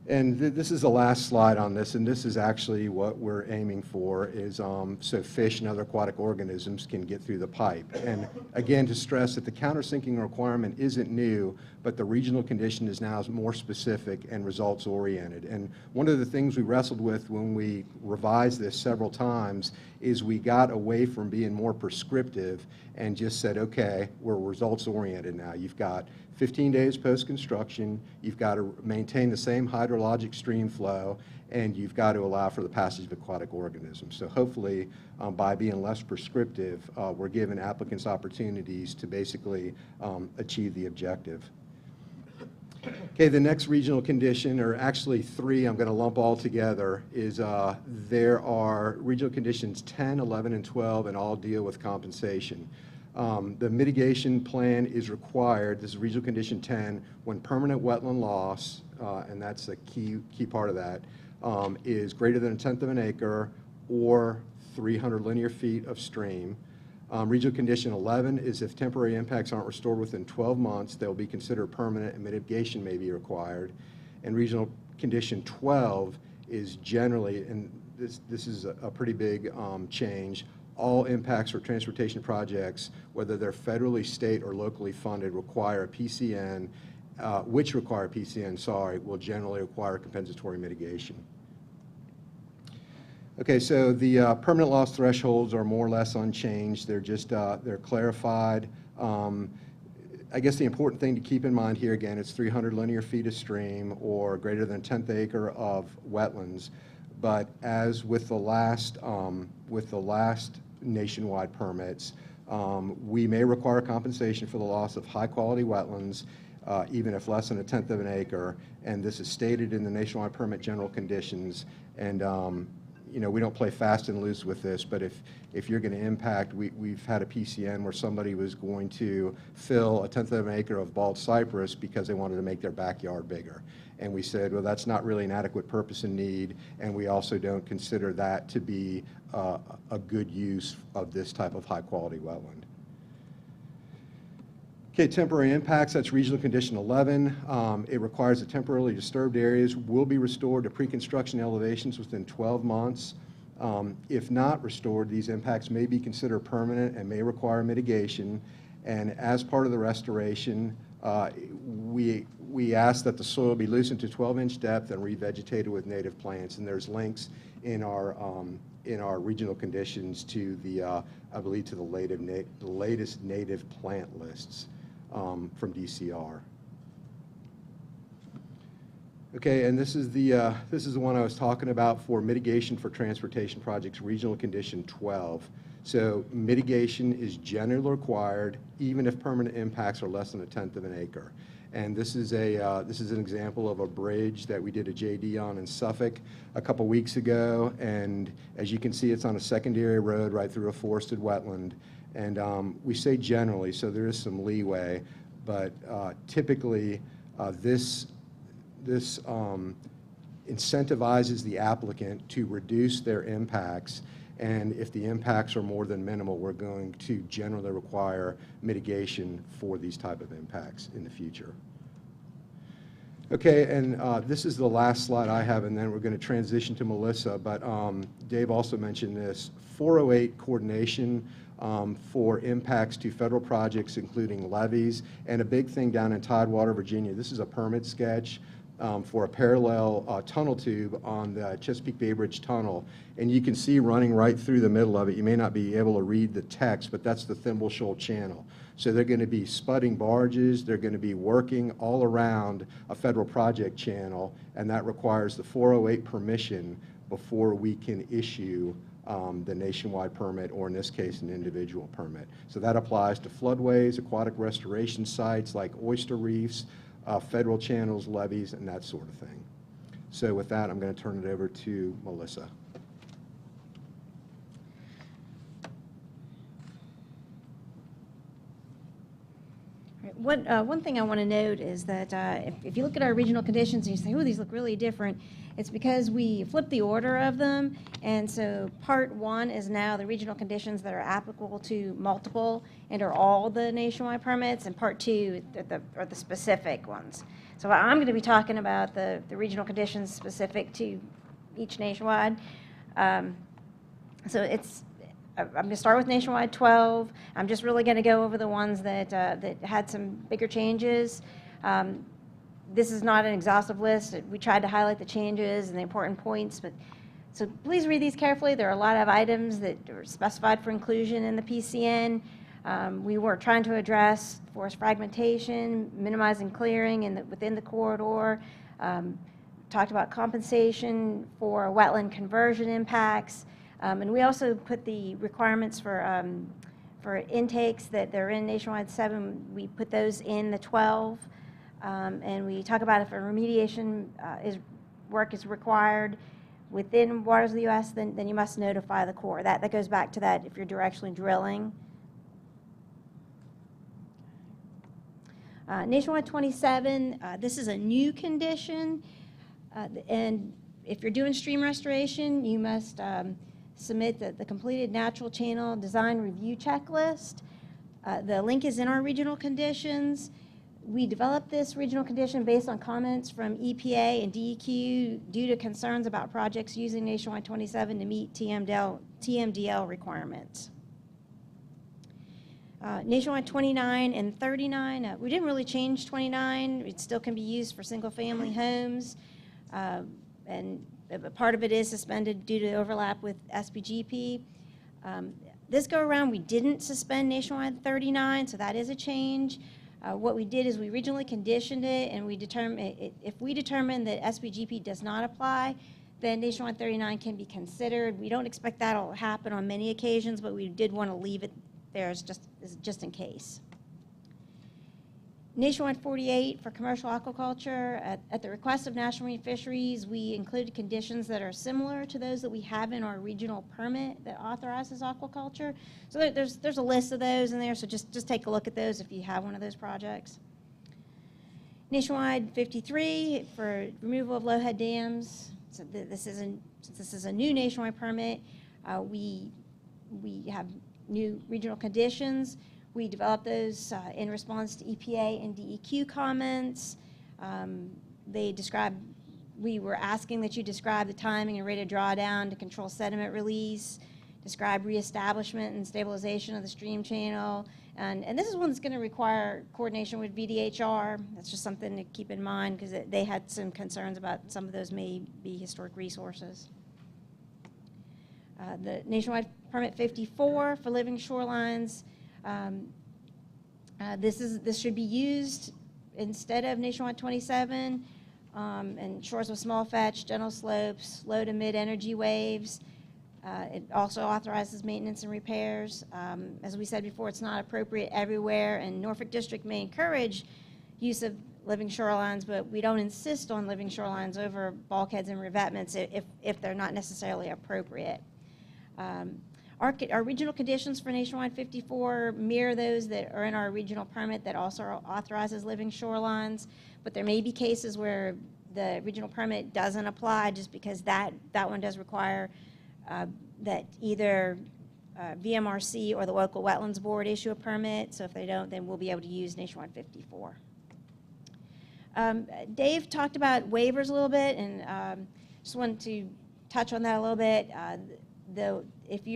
And this is the last slide on this, and this is actually what we're aiming for, is so fish and other aquatic organisms can get through the pipe. And again, to stress that the countersinking requirement isn't new, but the regional condition is now more specific and results oriented. And one of the things we wrestled with when we revised this several times is we got away from being more prescriptive and just said, okay, we're results oriented now. You've got 15 days post-construction, you've got to maintain the same hydrologic stream flow, and you've got to allow for the passage of aquatic organisms. So hopefully, by being less prescriptive, we're giving applicants opportunities to basically achieve the objective. Okay, the next regional condition, or actually three, I'm going to lump all together, is there are regional conditions 10, 11, and 12, and all deal with compensation. The mitigation plan is required, this is regional condition 10, when permanent wetland loss, and that's a key part of that, is greater than 1/10 of an acre or 300 linear feet of stream. Regional condition 11 is if temporary impacts aren't restored within 12 months, they'll be considered permanent and mitigation may be required. And regional condition 12 is generally, and this is a pretty big change, all impacts for transportation projects, whether they're federally, state, or locally funded, require a PCN, will generally require compensatory mitigation. Okay, so the permanent loss thresholds are more or less unchanged. They're just, they're clarified. I guess the important thing to keep in mind here, again, it's 300 linear feet of stream or greater than 1/10 acre of wetlands. But as with the last nationwide permits, we may require compensation for the loss of high-quality wetlands, even if less than 1/10 of an acre, and this is stated in the nationwide permit general conditions. And you know, we don't play fast and loose with this, but if you're going to impact, we've had a PCN where somebody was going to fill 1/10 of an acre of bald cypress because they wanted to make their backyard bigger. And we said, well, that's not really an adequate purpose and need, and we also don't consider that to be a good use of this type of high-quality wetland. Okay, temporary impacts, that's regional condition 11. It requires that temporarily disturbed areas will be restored to pre-construction elevations within 12 months. If not restored, these impacts may be considered permanent and may require mitigation. And as part of the restoration, we ask that the soil be loosened to 12-inch depth and revegetated with native plants. And there's links in our regional conditions to the, I believe, to the latest native plant lists from DCR. Okay, and this is the one I was talking about for mitigation for transportation projects, regional condition 12. So mitigation is generally required even if permanent impacts are less than 1/10 of an acre. And this is an example of a bridge that we did a JD on in Suffolk a couple weeks ago. And as you can see, it's on a secondary road right through a forested wetland. And we say generally, so there is some leeway, but typically this incentivizes the applicant to reduce their impacts. And if the impacts are more than minimal, we're going to generally require mitigation for these type of impacts in the future. Okay, and this is the last slide I have, and then we're going to transition to Melissa. But Dave also mentioned this 408 coordination for impacts to federal projects, including levees, and a big thing down in Tidewater, Virginia. This is a permit sketch for a parallel tunnel tube on the Chesapeake Bay Bridge Tunnel. And you can see running right through the middle of it, you may not be able to read the text, but that's the Thimble Shoal Channel. So they're going to be spudding barges, they're going to be working all around a federal project channel, and that requires the 408 permission before we can issue the nationwide permit, or in this case, an individual permit. So that applies to floodways, aquatic restoration sites like oyster reefs, federal channels, levees, and that sort of thing. So with that, I'm going to turn it over to Melissa. One thing I want to note is that if you look at our regional conditions and you say, oh, these look really different, it's because we flipped the order of them. And so part one is now the regional conditions that are applicable to multiple and are all the nationwide permits, and part two are the specific ones. So I'm going to be talking about the regional conditions specific to each nationwide. So I'm going to start with nationwide 12. I'm just really going to go over the ones that had some bigger changes. This is not an exhaustive list. We tried to highlight the changes and the important points, but so please read these carefully. There are a lot of items that are specified for inclusion in the PCN. We were trying to address forest fragmentation, minimizing clearing within the corridor. Talked about compensation for wetland conversion impacts. And we also put the requirements for intakes that they're in nationwide 7. We put those in the 12. And we talk about if a remediation work is required within waters of the U.S., then you must notify the Corps. That goes back to that if you're directionally drilling. Nationwide 27, this is a new condition, and if you're doing stream restoration, you must submit the completed natural channel design review checklist. The link is in our regional conditions. We developed this regional condition based on comments from EPA and DEQ due to concerns about projects using Nationwide 27 to meet TMDL requirements. Nationwide 29 and 39, we didn't really change 29. It still can be used for single-family homes, and part of it is suspended due to overlap with SPGP. This go-around, we didn't suspend Nationwide 39, so that is a change. What we did is we regionally conditioned it, and we determined if we determine that SPGP does not apply, then Nationwide 39 can be considered. We don't expect that will happen on many occasions, but we did want to leave it there as just in case. Nationwide 48 for commercial aquaculture. At the request of National Marine Fisheries, we included conditions that are similar to those that we have in our regional permit that authorizes aquaculture. So there's a list of those in there, so just take a look at those if you have one of those projects. Nationwide 53 for removal of low head dams. So since this is a new nationwide permit, we have new regional conditions. We developed those in response to EPA and DEQ comments. We were asking that you describe the timing and rate of drawdown to control sediment release, describe reestablishment and stabilization of the stream channel. And this is one that's going to require coordination with VDHR. That's just something to keep in mind because they had some concerns about some of those may be historic resources. The Nationwide Permit 54 for living shorelines. This should be used instead of Nationwide 27 and shores with small fetch, gentle slopes, low to mid energy waves. It also authorizes maintenance and repairs. As we said before, it's not appropriate everywhere, and Norfolk District may encourage use of living shorelines, but we don't insist on living shorelines over bulkheads and revetments if they're not necessarily appropriate. Our regional conditions for Nationwide 54 mirror those that are in our regional permit that also authorizes living shorelines, but there may be cases where the regional permit doesn't apply just because that one does require that either VMRC or the local wetlands board issue a permit. So if they don't, then we'll be able to use Nationwide 54. Dave talked about waivers a little bit, and just wanted to touch on that a little bit. If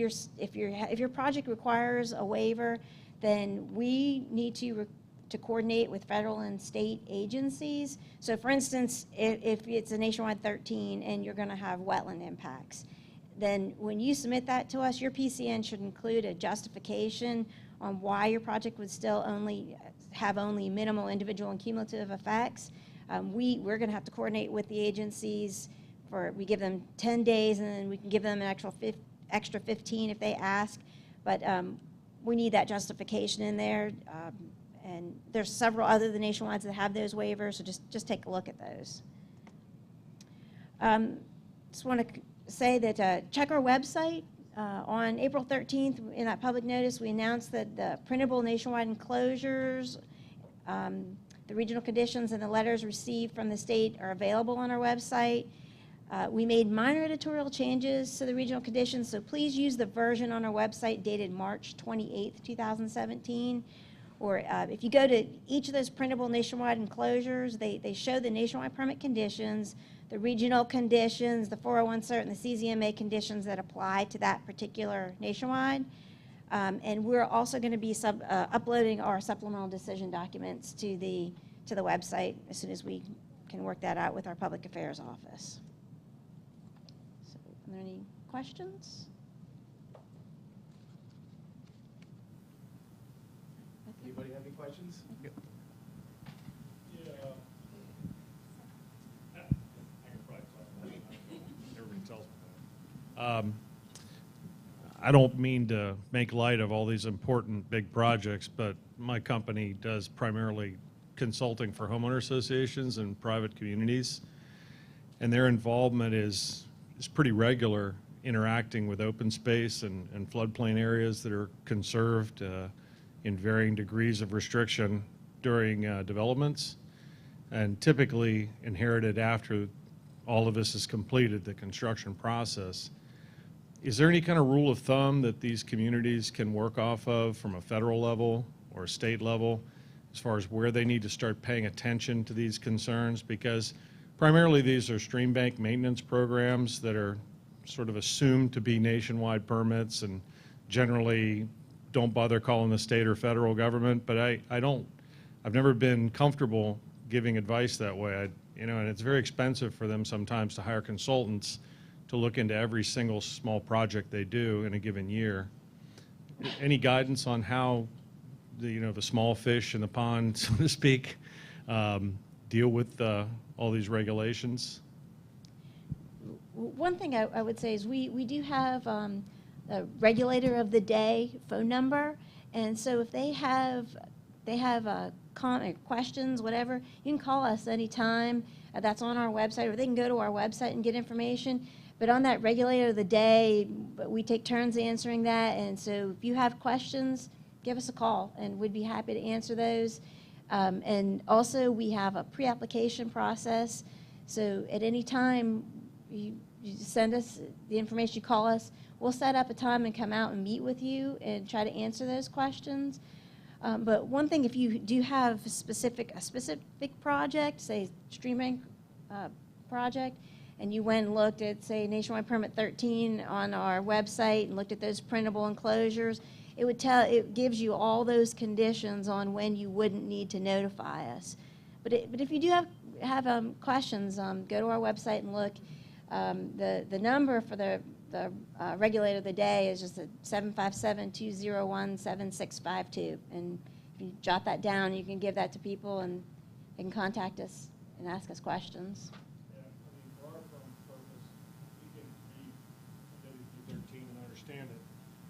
your project requires a waiver, then we need to coordinate with federal and state agencies. So for instance, if it's a Nationwide 13 and you're going to have wetland impacts, then when you submit that to us, your PCN should include a justification on why your project would still have only minimal individual and cumulative effects. We're going to have to coordinate with the agencies. We give them 10 days, and then we can give them an extra 15 if they ask. But we need that justification in there. And there's several other than Nationwides that have those waivers, so just take a look at those. Just want to say that check our website. On April 13th, in that public notice, we announced that the printable nationwide enclosures, the regional conditions, and the letters received from the state are available on our website. We made minor editorial changes to the regional conditions, so please use the version on our website dated March 28th, 2017. Or if you go to each of those printable nationwide enclosures, they show the nationwide permit conditions, the regional conditions, the 401 cert, and the CZMA conditions that apply to that particular nationwide. And we're also going to be uploading our supplemental decision documents to the website as soon as we can work that out with our public affairs office. So, are there any questions? Anybody have any questions? Yeah. I can probably talk about it. Everybody tells me that. I don't mean to make light of all these important big projects, but my company does primarily consulting for homeowner associations and private communities, and their involvement is pretty regular, interacting with open space and floodplain areas that are conserved in varying degrees of restriction during developments, and typically inherited after all of this is completed, the construction process. Is there any kind of rule of thumb that these communities can work off of from a federal level or a state level as far as where they need to start paying attention to these concerns? Because primarily these are stream bank maintenance programs that are sort of assumed to be nationwide permits and generally don't bother calling the state or federal government, but I've never been comfortable giving advice that way. And it's very expensive for them sometimes to hire consultants to look into every single small project they do in a given year. Any guidance on how the small fish in the pond, so to speak, deal with all these regulations? One thing I would say is we do have a regulator of the day phone number, and so if they have questions, whatever, you can call us anytime. That's on our website, or they can go to our website and get information. But on that regulator of the day, we take turns answering that, and so if you have questions, give us a call, and we'd be happy to answer those. And also, we have a pre-application process, so at any time, you send us the information, you call us, we'll set up a time and come out and meet with you and try to answer those questions. But one thing, if you do have a specific project, say stream bank project, and you went and looked at, say, Nationwide Permit 13 on our website and looked at those printable enclosures, it gives you all those conditions on when you wouldn't need to notify us. But if you do have questions, go to our website and look. The number for the regulator of the day is just 757-201-7652. And if you jot that down, you can give that to people, and they can contact us and ask us questions. Yeah, for our firm's purpose, we can read WP13 and understand it.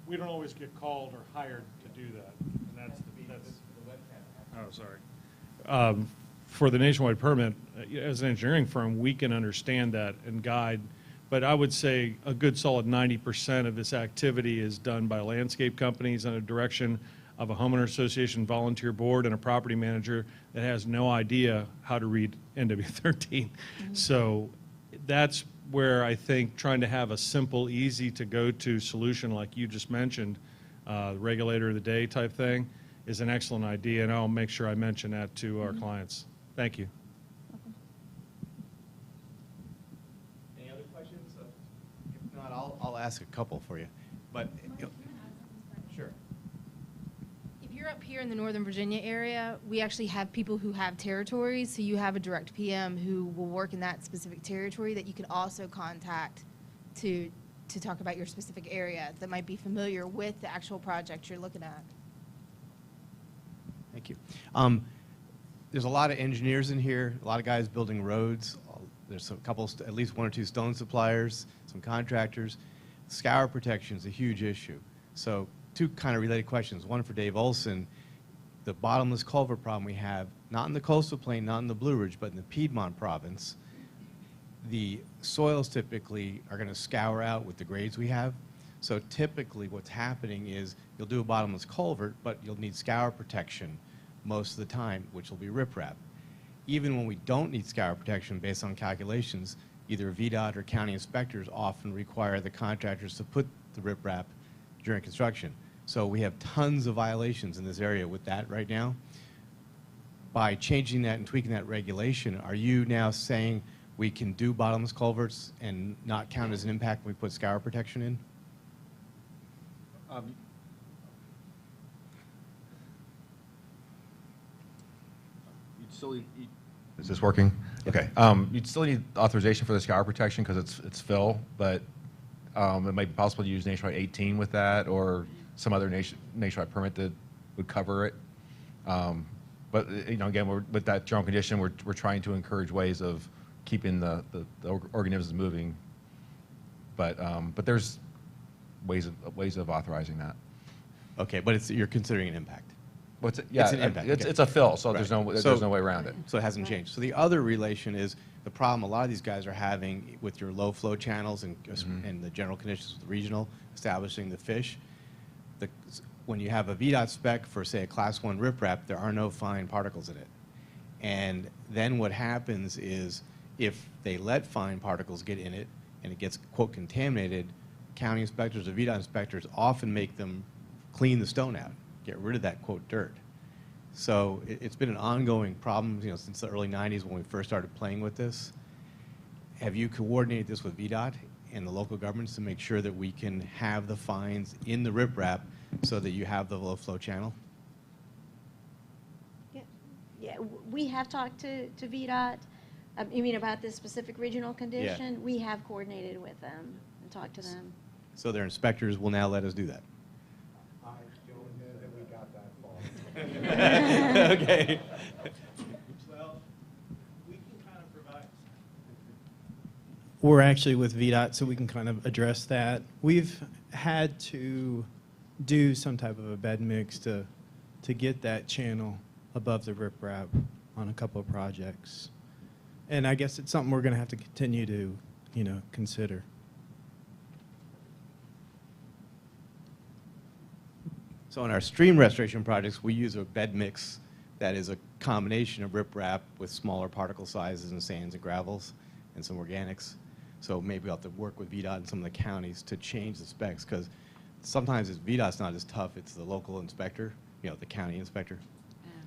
We don't always get called or hired to do that, and that's the webcam. Oh, sorry. For the nationwide permit, as an engineering firm, we can understand that and guide, but I would say a good solid 90% of this activity is done by landscape companies under direction of a homeowner association volunteer board and a property manager that has no idea how to read NW13. Mm-hmm. So that's where I think trying to have a simple, easy to go to solution like you just mentioned, regulator of the day type thing, is an excellent idea, and I'll make sure I mention that to our clients. Thank you. Any other questions? If not, I'll ask a couple for you. But sure. If you're up here in the Northern Virginia area, we actually have people who have territories, so you have a direct PM who will work in that specific territory that you can also contact to talk about your specific area that might be familiar with the actual project you're looking at. Thank you. There's a lot of engineers in here, a lot of guys building roads. There's a couple, at least one or two stone suppliers, some contractors. Scour protection is a huge issue. So two kind of related questions. One for Dave Olson. The bottomless culvert problem we have, not in the coastal plain, not in the Blue Ridge, but in the Piedmont province, the soils typically are going to scour out with the grades we have. So typically what's happening is you'll do a bottomless culvert, but you'll need scour protection most of the time, which will be riprap. Even when we don't need scour protection based on calculations, either VDOT or county inspectors often require the contractors to put the riprap during construction. So we have tons of violations in this area with that right now. By changing that and tweaking that regulation, are you now saying we can do bottomless culverts and not count as an impact when we put scour protection in? Is this working? Okay. You'd still need authorization for the scour protection because it's fill, but it might be possible to use Nationwide 18 with that or some other nationwide permit that would cover it. But again, with that general condition, we're trying to encourage ways of keeping the organisms moving. But there's ways of authorizing that. Okay, but you're considering an impact. What's it? Yeah, It's an impact, okay. it's a fill, so Right. there's no So- way around it. So it hasn't changed. So the other relation is the problem a lot of these guys are having with your low flow channels and the general conditions with the regional, establishing the fish. When you have a VDOT spec for, say, a Class 1 riprap, there are no fine particles in it. And then what happens is if they let fine particles get in it and it gets, quote, contaminated, county inspectors or VDOT inspectors often make them clean the stone out, get rid of that, quote, dirt. So it's been an ongoing problem, you know, since the early 90s when we first started playing with this. Have you coordinated this with VDOT and the local governments to make sure that we can have the fines in the riprap so that you have the low flow channel? Yeah, we have talked to VDOT, you mean about this specific regional condition? We have coordinated with them and talked to them. So their inspectors will now let us do that. I don't know that we got that far. Okay. Well, we can kind of provide. We're actually with VDOT, so we can kind of address that. We've had to do some type of a bed mix to get that channel above the riprap on a couple of projects. And I guess it's something we're going to have to continue to, you know, consider. So in our stream restoration projects, we use a bed mix that is a combination of riprap with smaller particle sizes and sands and gravels and some organics. So maybe we'll have to work with VDOT and some of the counties to change the specs, because sometimes it's VDOT's not as tough, it's the local inspector, you know, the county inspector.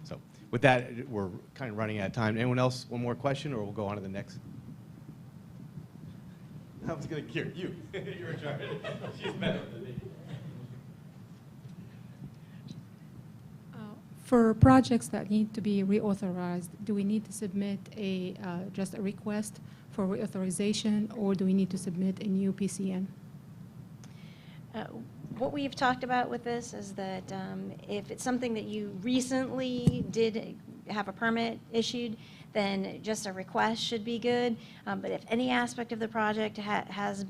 So with that, we're kind of running out of time. Anyone else, one more question, or we'll go on to the next? I was going to hear you. You're in charge. She's better than me. For projects that need to be reauthorized, do we need to submit just a request for reauthorization, or do we need to submit a new PCN? What we've talked about with this is that if it's something that you recently did have a permit issued, then just a request should be good. But if any aspect of the project has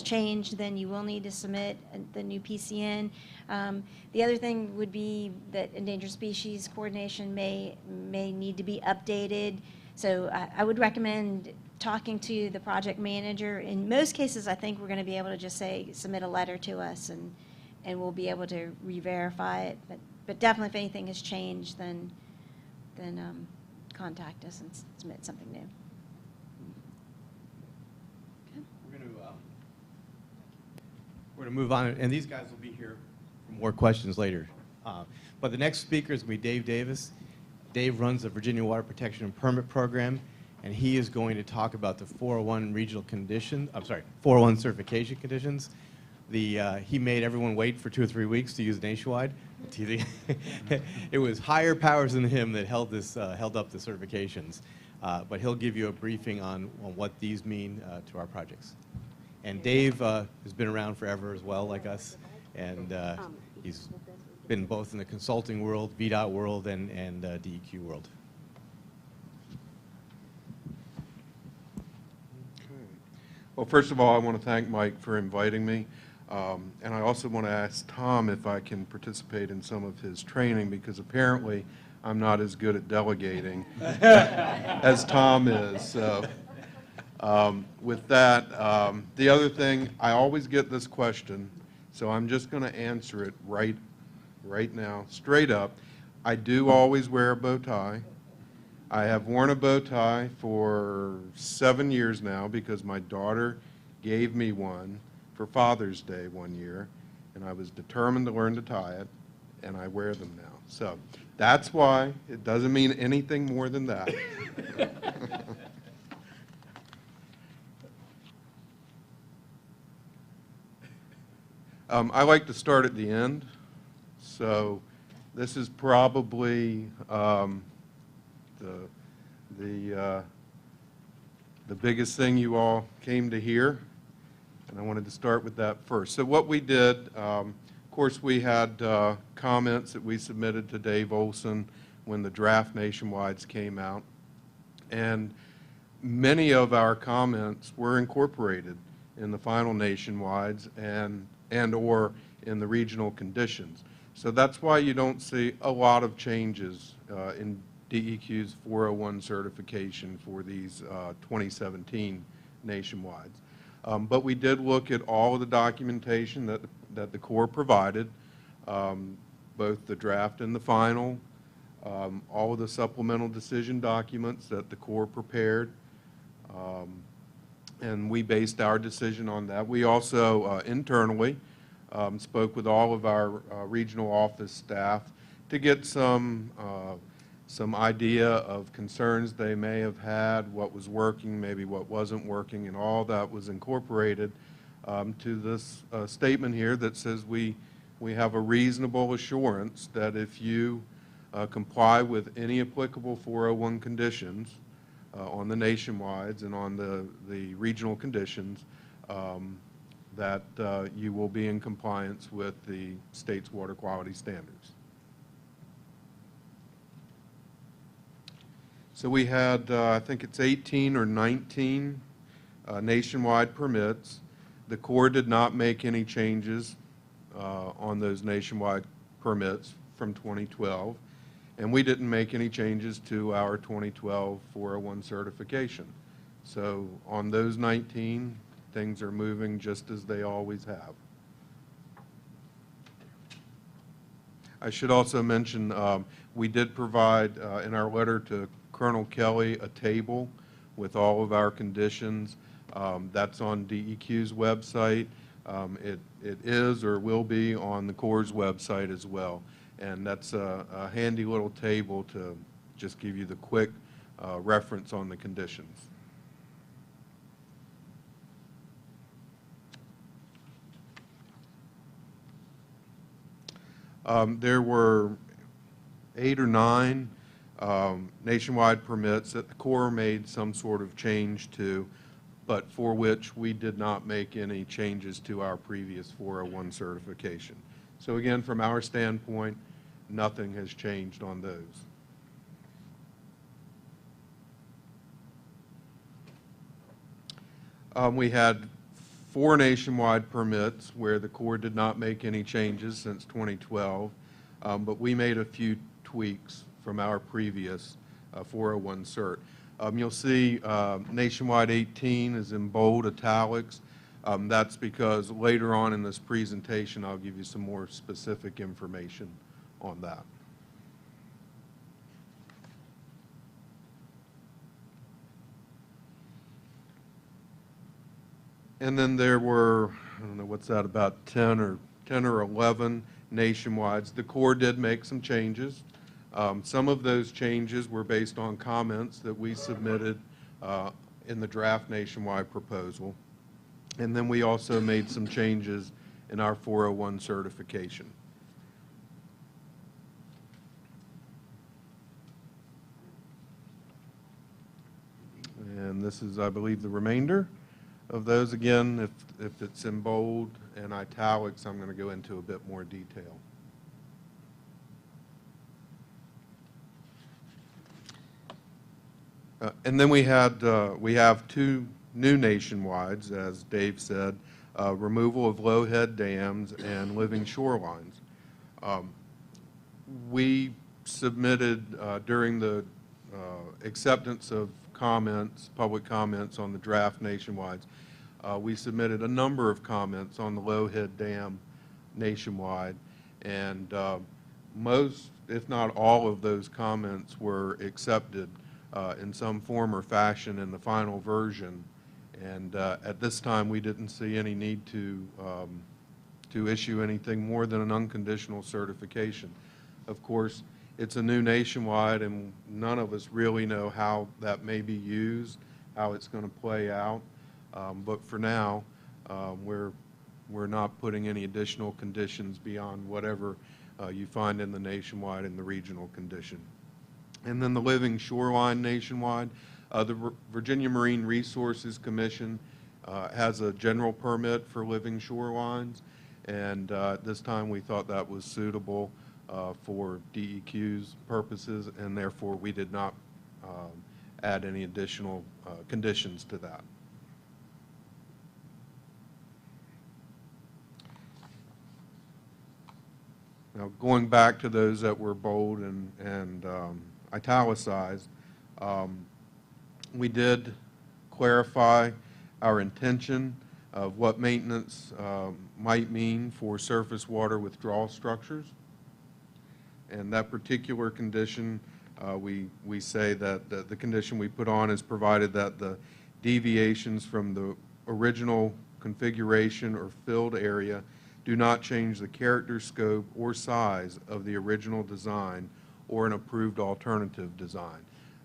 changed, then you will need to submit the new PCN. The other thing would be that endangered species coordination may need to be updated. So I would recommend talking to the project manager. In most cases, I think we're going to be able to just say, submit a letter to us, and we'll be able to re-verify it. But definitely, if anything has changed, then contact us and submit something new. Okay. We're going to move on, and these guys will be here for more questions later. But the next speaker is going to be Dave Davis. Dave runs the Virginia Water Protection and Permit Program, and he is going to talk about the 401 regional condition, 401 certification conditions. He made everyone wait for 2 or 3 weeks to use Nationwide. It was higher powers than him that held up the certifications. But he'll give you a briefing on what these mean to our projects. And Dave has been around forever as well, like us, and he's been both in the consulting world, VDOT world, and DEQ world. Well, first of all, I want to thank Mike for inviting me. And I also want to ask Tom if I can participate in some of his training, because apparently I'm not as good at delegating as Tom is. So with that, the other thing, I always get this question, so I'm just going to answer it right now, straight up. I do always wear a bow tie. I have worn a bow tie for 7 years now because my daughter gave me one for Father's Day one year, and I was determined to learn to tie it, and I wear them now. So that's why. It doesn't mean anything more than that. I like to start at the end. So this is probably the biggest thing you all came to hear, and I wanted to start with that first. So what we did, of course, we had comments that we submitted to Dave Olson when the draft Nationwides came out, and many of our comments were incorporated in the final Nationwides and or in the regional conditions. So that's why you don't see a lot of changes in DEQ's 401 certification for these 2017 nationwides. But we did look at all of the documentation that the Corps provided, both the draft and the final, all of the supplemental decision documents that the Corps prepared, and we based our decision on that. We also internally spoke with all of our regional office staff to get some idea of concerns they may have had, what was working, maybe what wasn't working, and all that was incorporated to this statement here that says we have a reasonable assurance that if you comply with any applicable 401 conditions on the nationwides and on the regional conditions, that you will be in compliance with the state's water quality standards. So we had, I think it's 18 or 19 nationwide permits. The Corps did not make any changes on those nationwide permits from 2012, and we didn't make any changes to our 2012 401 certification. So on those 19, things are moving just as they always have. I should also mention we did provide in our letter to Colonel Kelly a table with all of our conditions. That's on DEQ's website. It is or will be on the Corps' website as well. And that's a handy little table to just give you the quick reference on the conditions. There were 8 or 9 nationwide permits that the Corps made some sort of change to, but for which we did not make any changes to our previous 401 certification. So again, from our standpoint, nothing has changed on those. We had 4 nationwide permits where the Corps did not make any changes since 2012, but we made a few tweaks from our previous 401 cert. You'll see nationwide 18 is in bold italics. That's because later on in this presentation I'll give you some more specific information on that. And then there were, I don't know, what's that, about 10 or 11 nationwides. The Corps did make some changes. Some of those changes were based on comments that we submitted in the draft nationwide proposal. And then we also made some changes in our 401 certification. And this is, I believe, the remainder of those. Again, if it's in bold and italics, I'm going to go into a bit more detail. And then we have 2 new nationwides, as Dave said, removal of low head dams and living shorelines. We submitted during the acceptance of comments, public comments on the draft nationwides, we submitted a number of comments on the low head dam nationwide, and most, if not all of those comments were accepted in some form or fashion in the final version, and at this time we didn't see any need to issue anything more than an unconditional certification. Of course, it's a new nationwide, and none of us really know how that may be used, how it's going to play out, but for now we're not putting any additional conditions beyond whatever you find in the nationwide and the regional condition. And then the living shoreline nationwide, the Virginia Marine Resources Commission has a general permit for living shorelines, and this time we thought that was suitable for DEQ's purposes, and therefore we did not add any additional conditions to that. Now, going back to those that were bold and italicized, we did clarify our intention of what maintenance might mean for surface water withdrawal structures. And that particular condition, we say that the condition we put on is provided that the deviations from the original configuration or filled area do not change the character, scope, or size of the original design or an approved alternative design.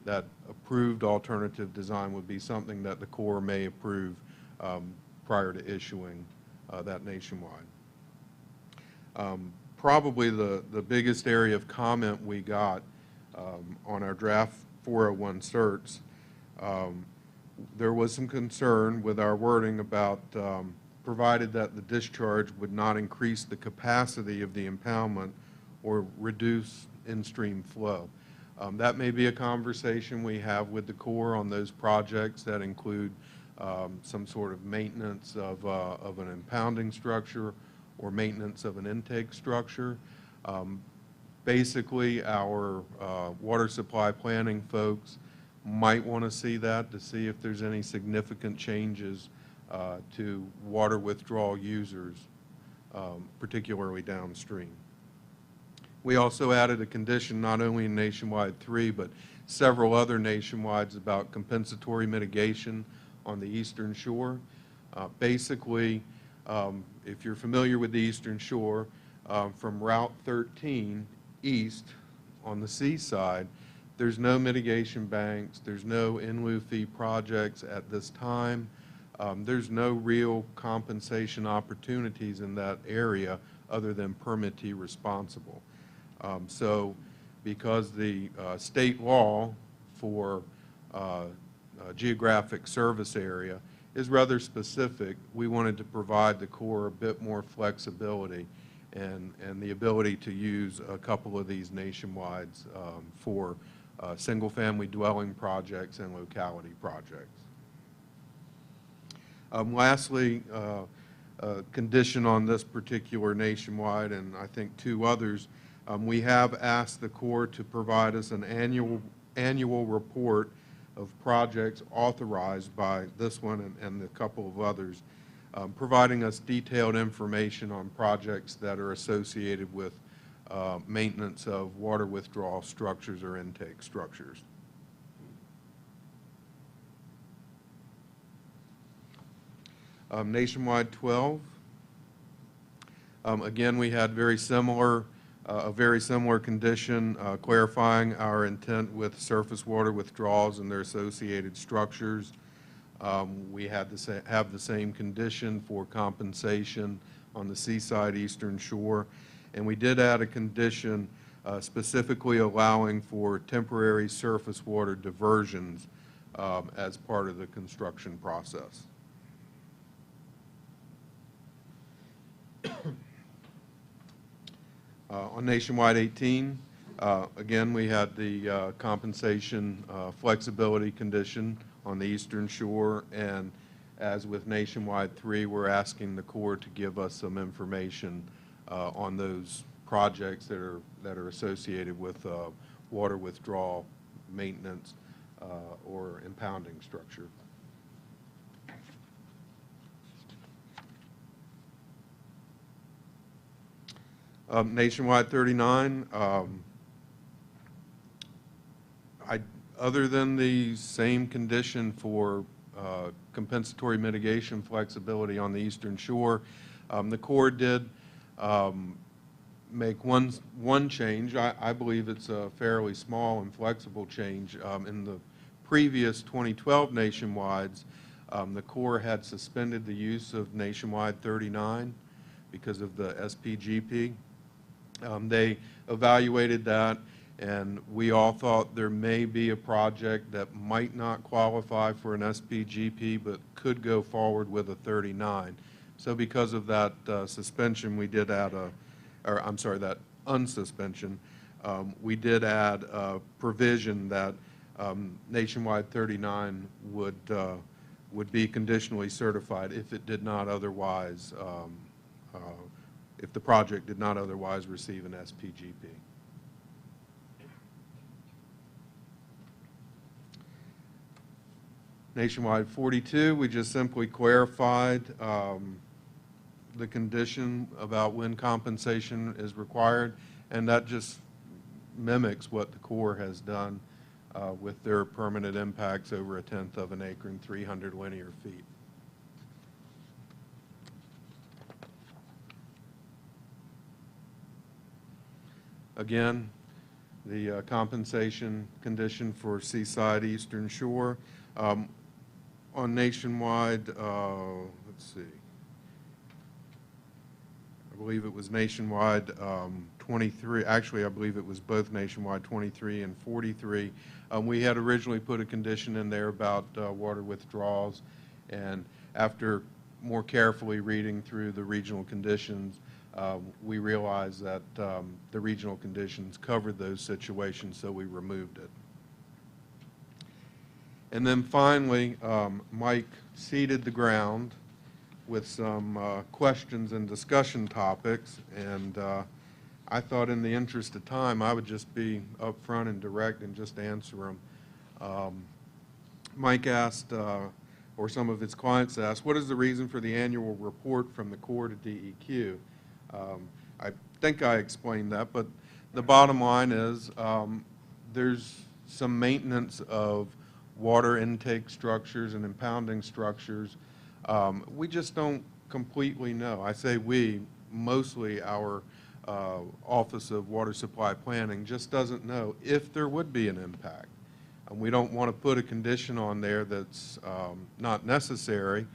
That approved alternative design would be something that the Corps may approve prior to issuing that nationwide. Probably the biggest area of comment we got on our draft 401 certs, there was some concern with our wording about provided that the discharge would not increase the capacity of the impoundment or reduce in-stream flow. That may be a conversation we have with the Corps on those projects that include some sort of maintenance of an impounding structure or maintenance of an intake structure. Basically, our water supply planning folks might want to see that to see if there's any significant changes to water withdrawal users, particularly downstream. We also added a condition not only in Nationwide 3, but several other nationwides about compensatory mitigation on the Eastern Shore. Basically, if you're familiar with the Eastern Shore, from Route 13 east on the seaside, there's no mitigation banks, there's no in lieu fee projects at this time. There's no real compensation opportunities in that area other than permittee responsible. So because the state law for geographic service area is rather specific, we wanted to provide the Corps a bit more flexibility and the ability to use a couple of these nationwides for single-family dwelling projects and locality projects. Lastly, a condition on this particular nationwide, and I think two others, we have asked the Corps to provide us an annual report of projects authorized by this one and a couple of others, providing us detailed information on projects that are associated with maintenance of water withdrawal structures or intake structures. Nationwide 12, again, we had a very similar condition clarifying our intent with surface water withdrawals and their associated structures. We had to have the same condition for compensation on the seaside Eastern Shore, and we did add a condition specifically allowing for temporary surface water diversions as part of the construction process. On Nationwide 18, again, we had the compensation flexibility condition on the Eastern Shore, and as with Nationwide 3, we're asking the Corps to give us some information on those projects that are associated with water withdrawal maintenance or impounding structure. Nationwide 39, other than the same condition for compensatory mitigation flexibility on the Eastern Shore, the Corps did make one change. I believe it's a fairly small and flexible change. In the previous 2012 nationwides, the Corps had suspended the use of Nationwide 39 because of the SPGP. They evaluated that, and we all thought there may be a project that might not qualify for an SPGP but could go forward with a 39. So because of that suspension, we did add that unsuspension, we did add a provision that Nationwide 39 would be conditionally certified if it did not otherwise if the project did not otherwise receive an SPGP. Nationwide 42, we just simply clarified the condition about when compensation is required, and that just mimics what the Corps has done with their permanent impacts over 1/10 of an acre and 300 linear feet. Again, the compensation condition for Seaside Eastern Shore. On Nationwide, let's see, I believe it was Nationwide 23, actually I believe it was both Nationwide 23 and 43. We had originally put a condition in there about water withdrawals, and after more carefully reading through the regional conditions, we realized that the regional conditions covered those situations, so we removed it. And then finally, Mike seeded the ground with some questions and discussion topics, and I thought in the interest of time, I would just be upfront and direct and just answer them. Mike asked, or some of his clients asked, what is the reason for the annual report from the Corps to DEQ? I think I explained that, but the bottom line is there's some maintenance of water intake structures and impounding structures. We just don't completely know. I say we, mostly our Office of Water Supply Planning just doesn't know if there would be an impact. And we don't want to put a condition on there that's not necessary,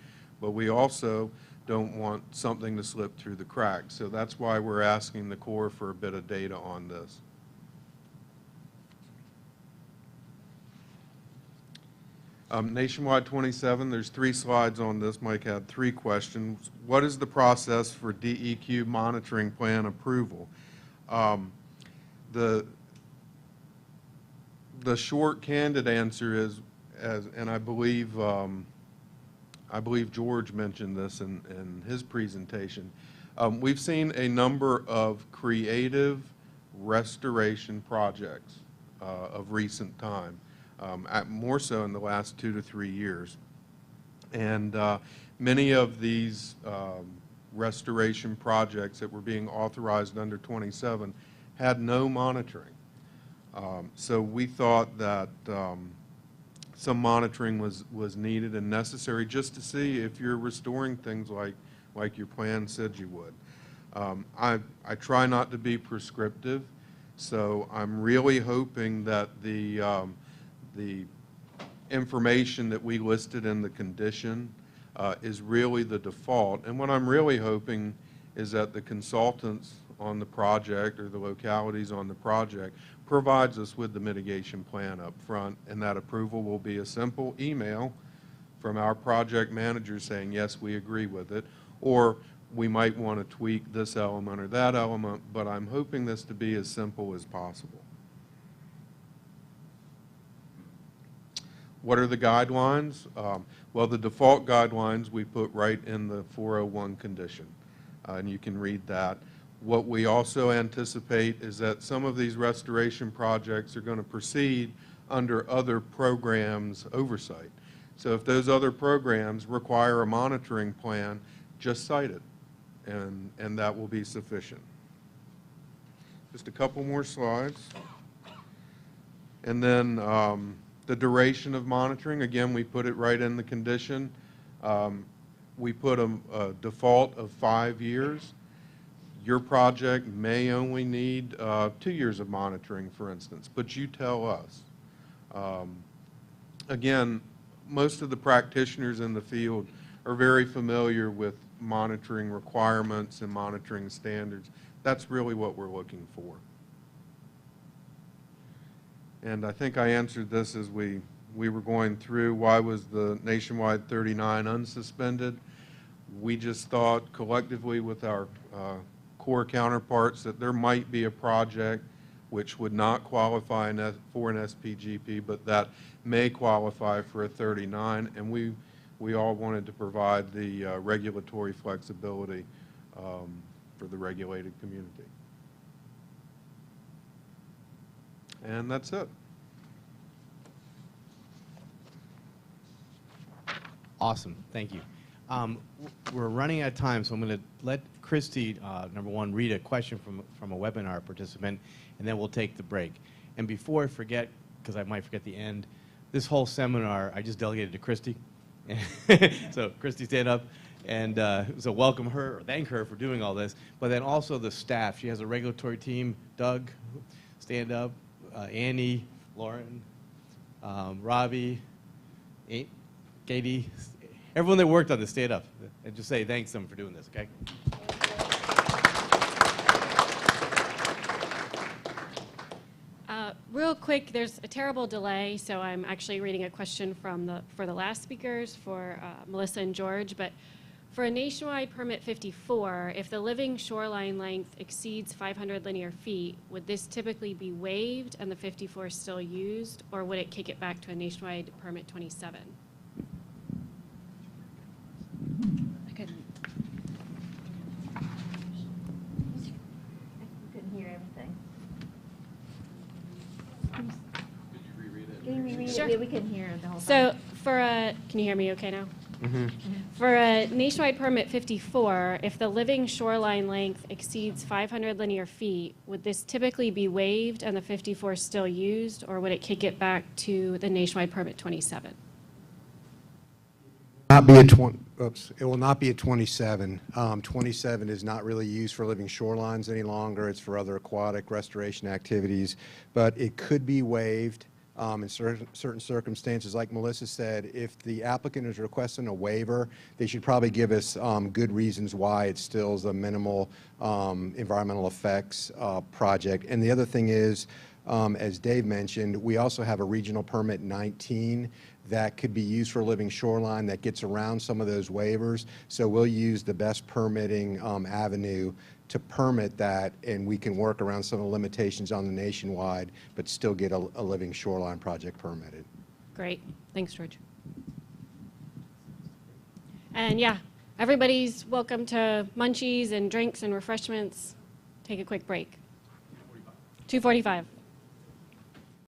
but we also don't want something to slip through the cracks. So that's why we're asking the Corps for a bit of data on this. Nationwide 27, there's 3 slides on this. Mike had 3 questions. What is the process for DEQ monitoring plan approval? The short, candid answer is, and I believe George mentioned this in his presentation, we've seen a number of creative restoration projects of recent time. More so in the last 2 to 3 years. And many of these restoration projects that were being authorized under 27 had no monitoring. So we thought that some monitoring was needed and necessary just to see if you're restoring things like your plan said you would. I try not to be prescriptive, so I'm really hoping that the information that we listed in the condition is really the default. And what I'm really hoping is that the consultants on the project or the localities on the project provides us with the mitigation plan up front, and that approval will be a simple email from our project manager saying, yes, we agree with it, or we might want to tweak this element or that element, but I'm hoping this to be as simple as possible. What are the guidelines? Well, the default guidelines we put right in the 401 condition, and you can read that. What we also anticipate is that some of these restoration projects are going to proceed under other programs' oversight. So if those other programs require a monitoring plan, just cite it, and that will be sufficient. Just a couple more slides. And then the duration of monitoring, again, we put it right in the condition. We put a default of 5 years. Your project may only need 2 years of monitoring, for instance, but you tell us. Again, most of the practitioners in the field are very familiar with monitoring requirements and monitoring standards. That's really what we're looking for. And I think I answered this as we were going through. Why was the Nationwide 39 unsuspended? We just thought collectively with our Corps counterparts that there might be a project which would not qualify for an SPGP, but that may qualify for a 39, and we all wanted to provide the regulatory flexibility for the regulated community. And that's it. Awesome, thank you. We're running out of time, so I'm going to let Christy, number one, read a question from a webinar participant, and then we'll take the break. And before I forget, because I might forget the end, this whole seminar I just delegated to Christy. So Christy, stand up, and so welcome her, thank her for doing all this, but then also the staff. She has a regulatory team. Doug, stand up. Annie, Lauren, Robbie, Katie, everyone that worked on this, stand up and just say thanks to them for doing this, okay? Real quick, there's a terrible delay, so I'm actually reading a question for the last speakers, for Melissa and George. But for a nationwide permit 54, if the living shoreline length exceeds 500 linear feet, would this typically be waived and the 54 still used, or would it kick it back to a nationwide permit 27? I couldn't hear everything. Can you reread it? Sure. We couldn't hear the whole So thing. for a, can you hear me okay now? For a nationwide permit 54, if the living shoreline length exceeds 500 linear feet, would this typically be waived and the 54 still used, or would it kick it back to the nationwide permit 27? It will not be a 27. 27 is not really used for living shorelines any longer. It's for other aquatic restoration activities, but it could be waived in certain circumstances. Like Melissa said, if the applicant is requesting a waiver, they should probably give us good reasons why it still is a minimal environmental effects project. And the other thing is, as Dave mentioned, we also have a regional permit 19 that could be used for a living shoreline that gets around some of those waivers. So we'll use the best permitting avenue to permit that, and we can work around some of the limitations on the nationwide, but still get a living shoreline project permitted. Great. Thanks, George. And yeah, everybody's welcome to munchies and drinks and refreshments. Take a quick break. 2:45.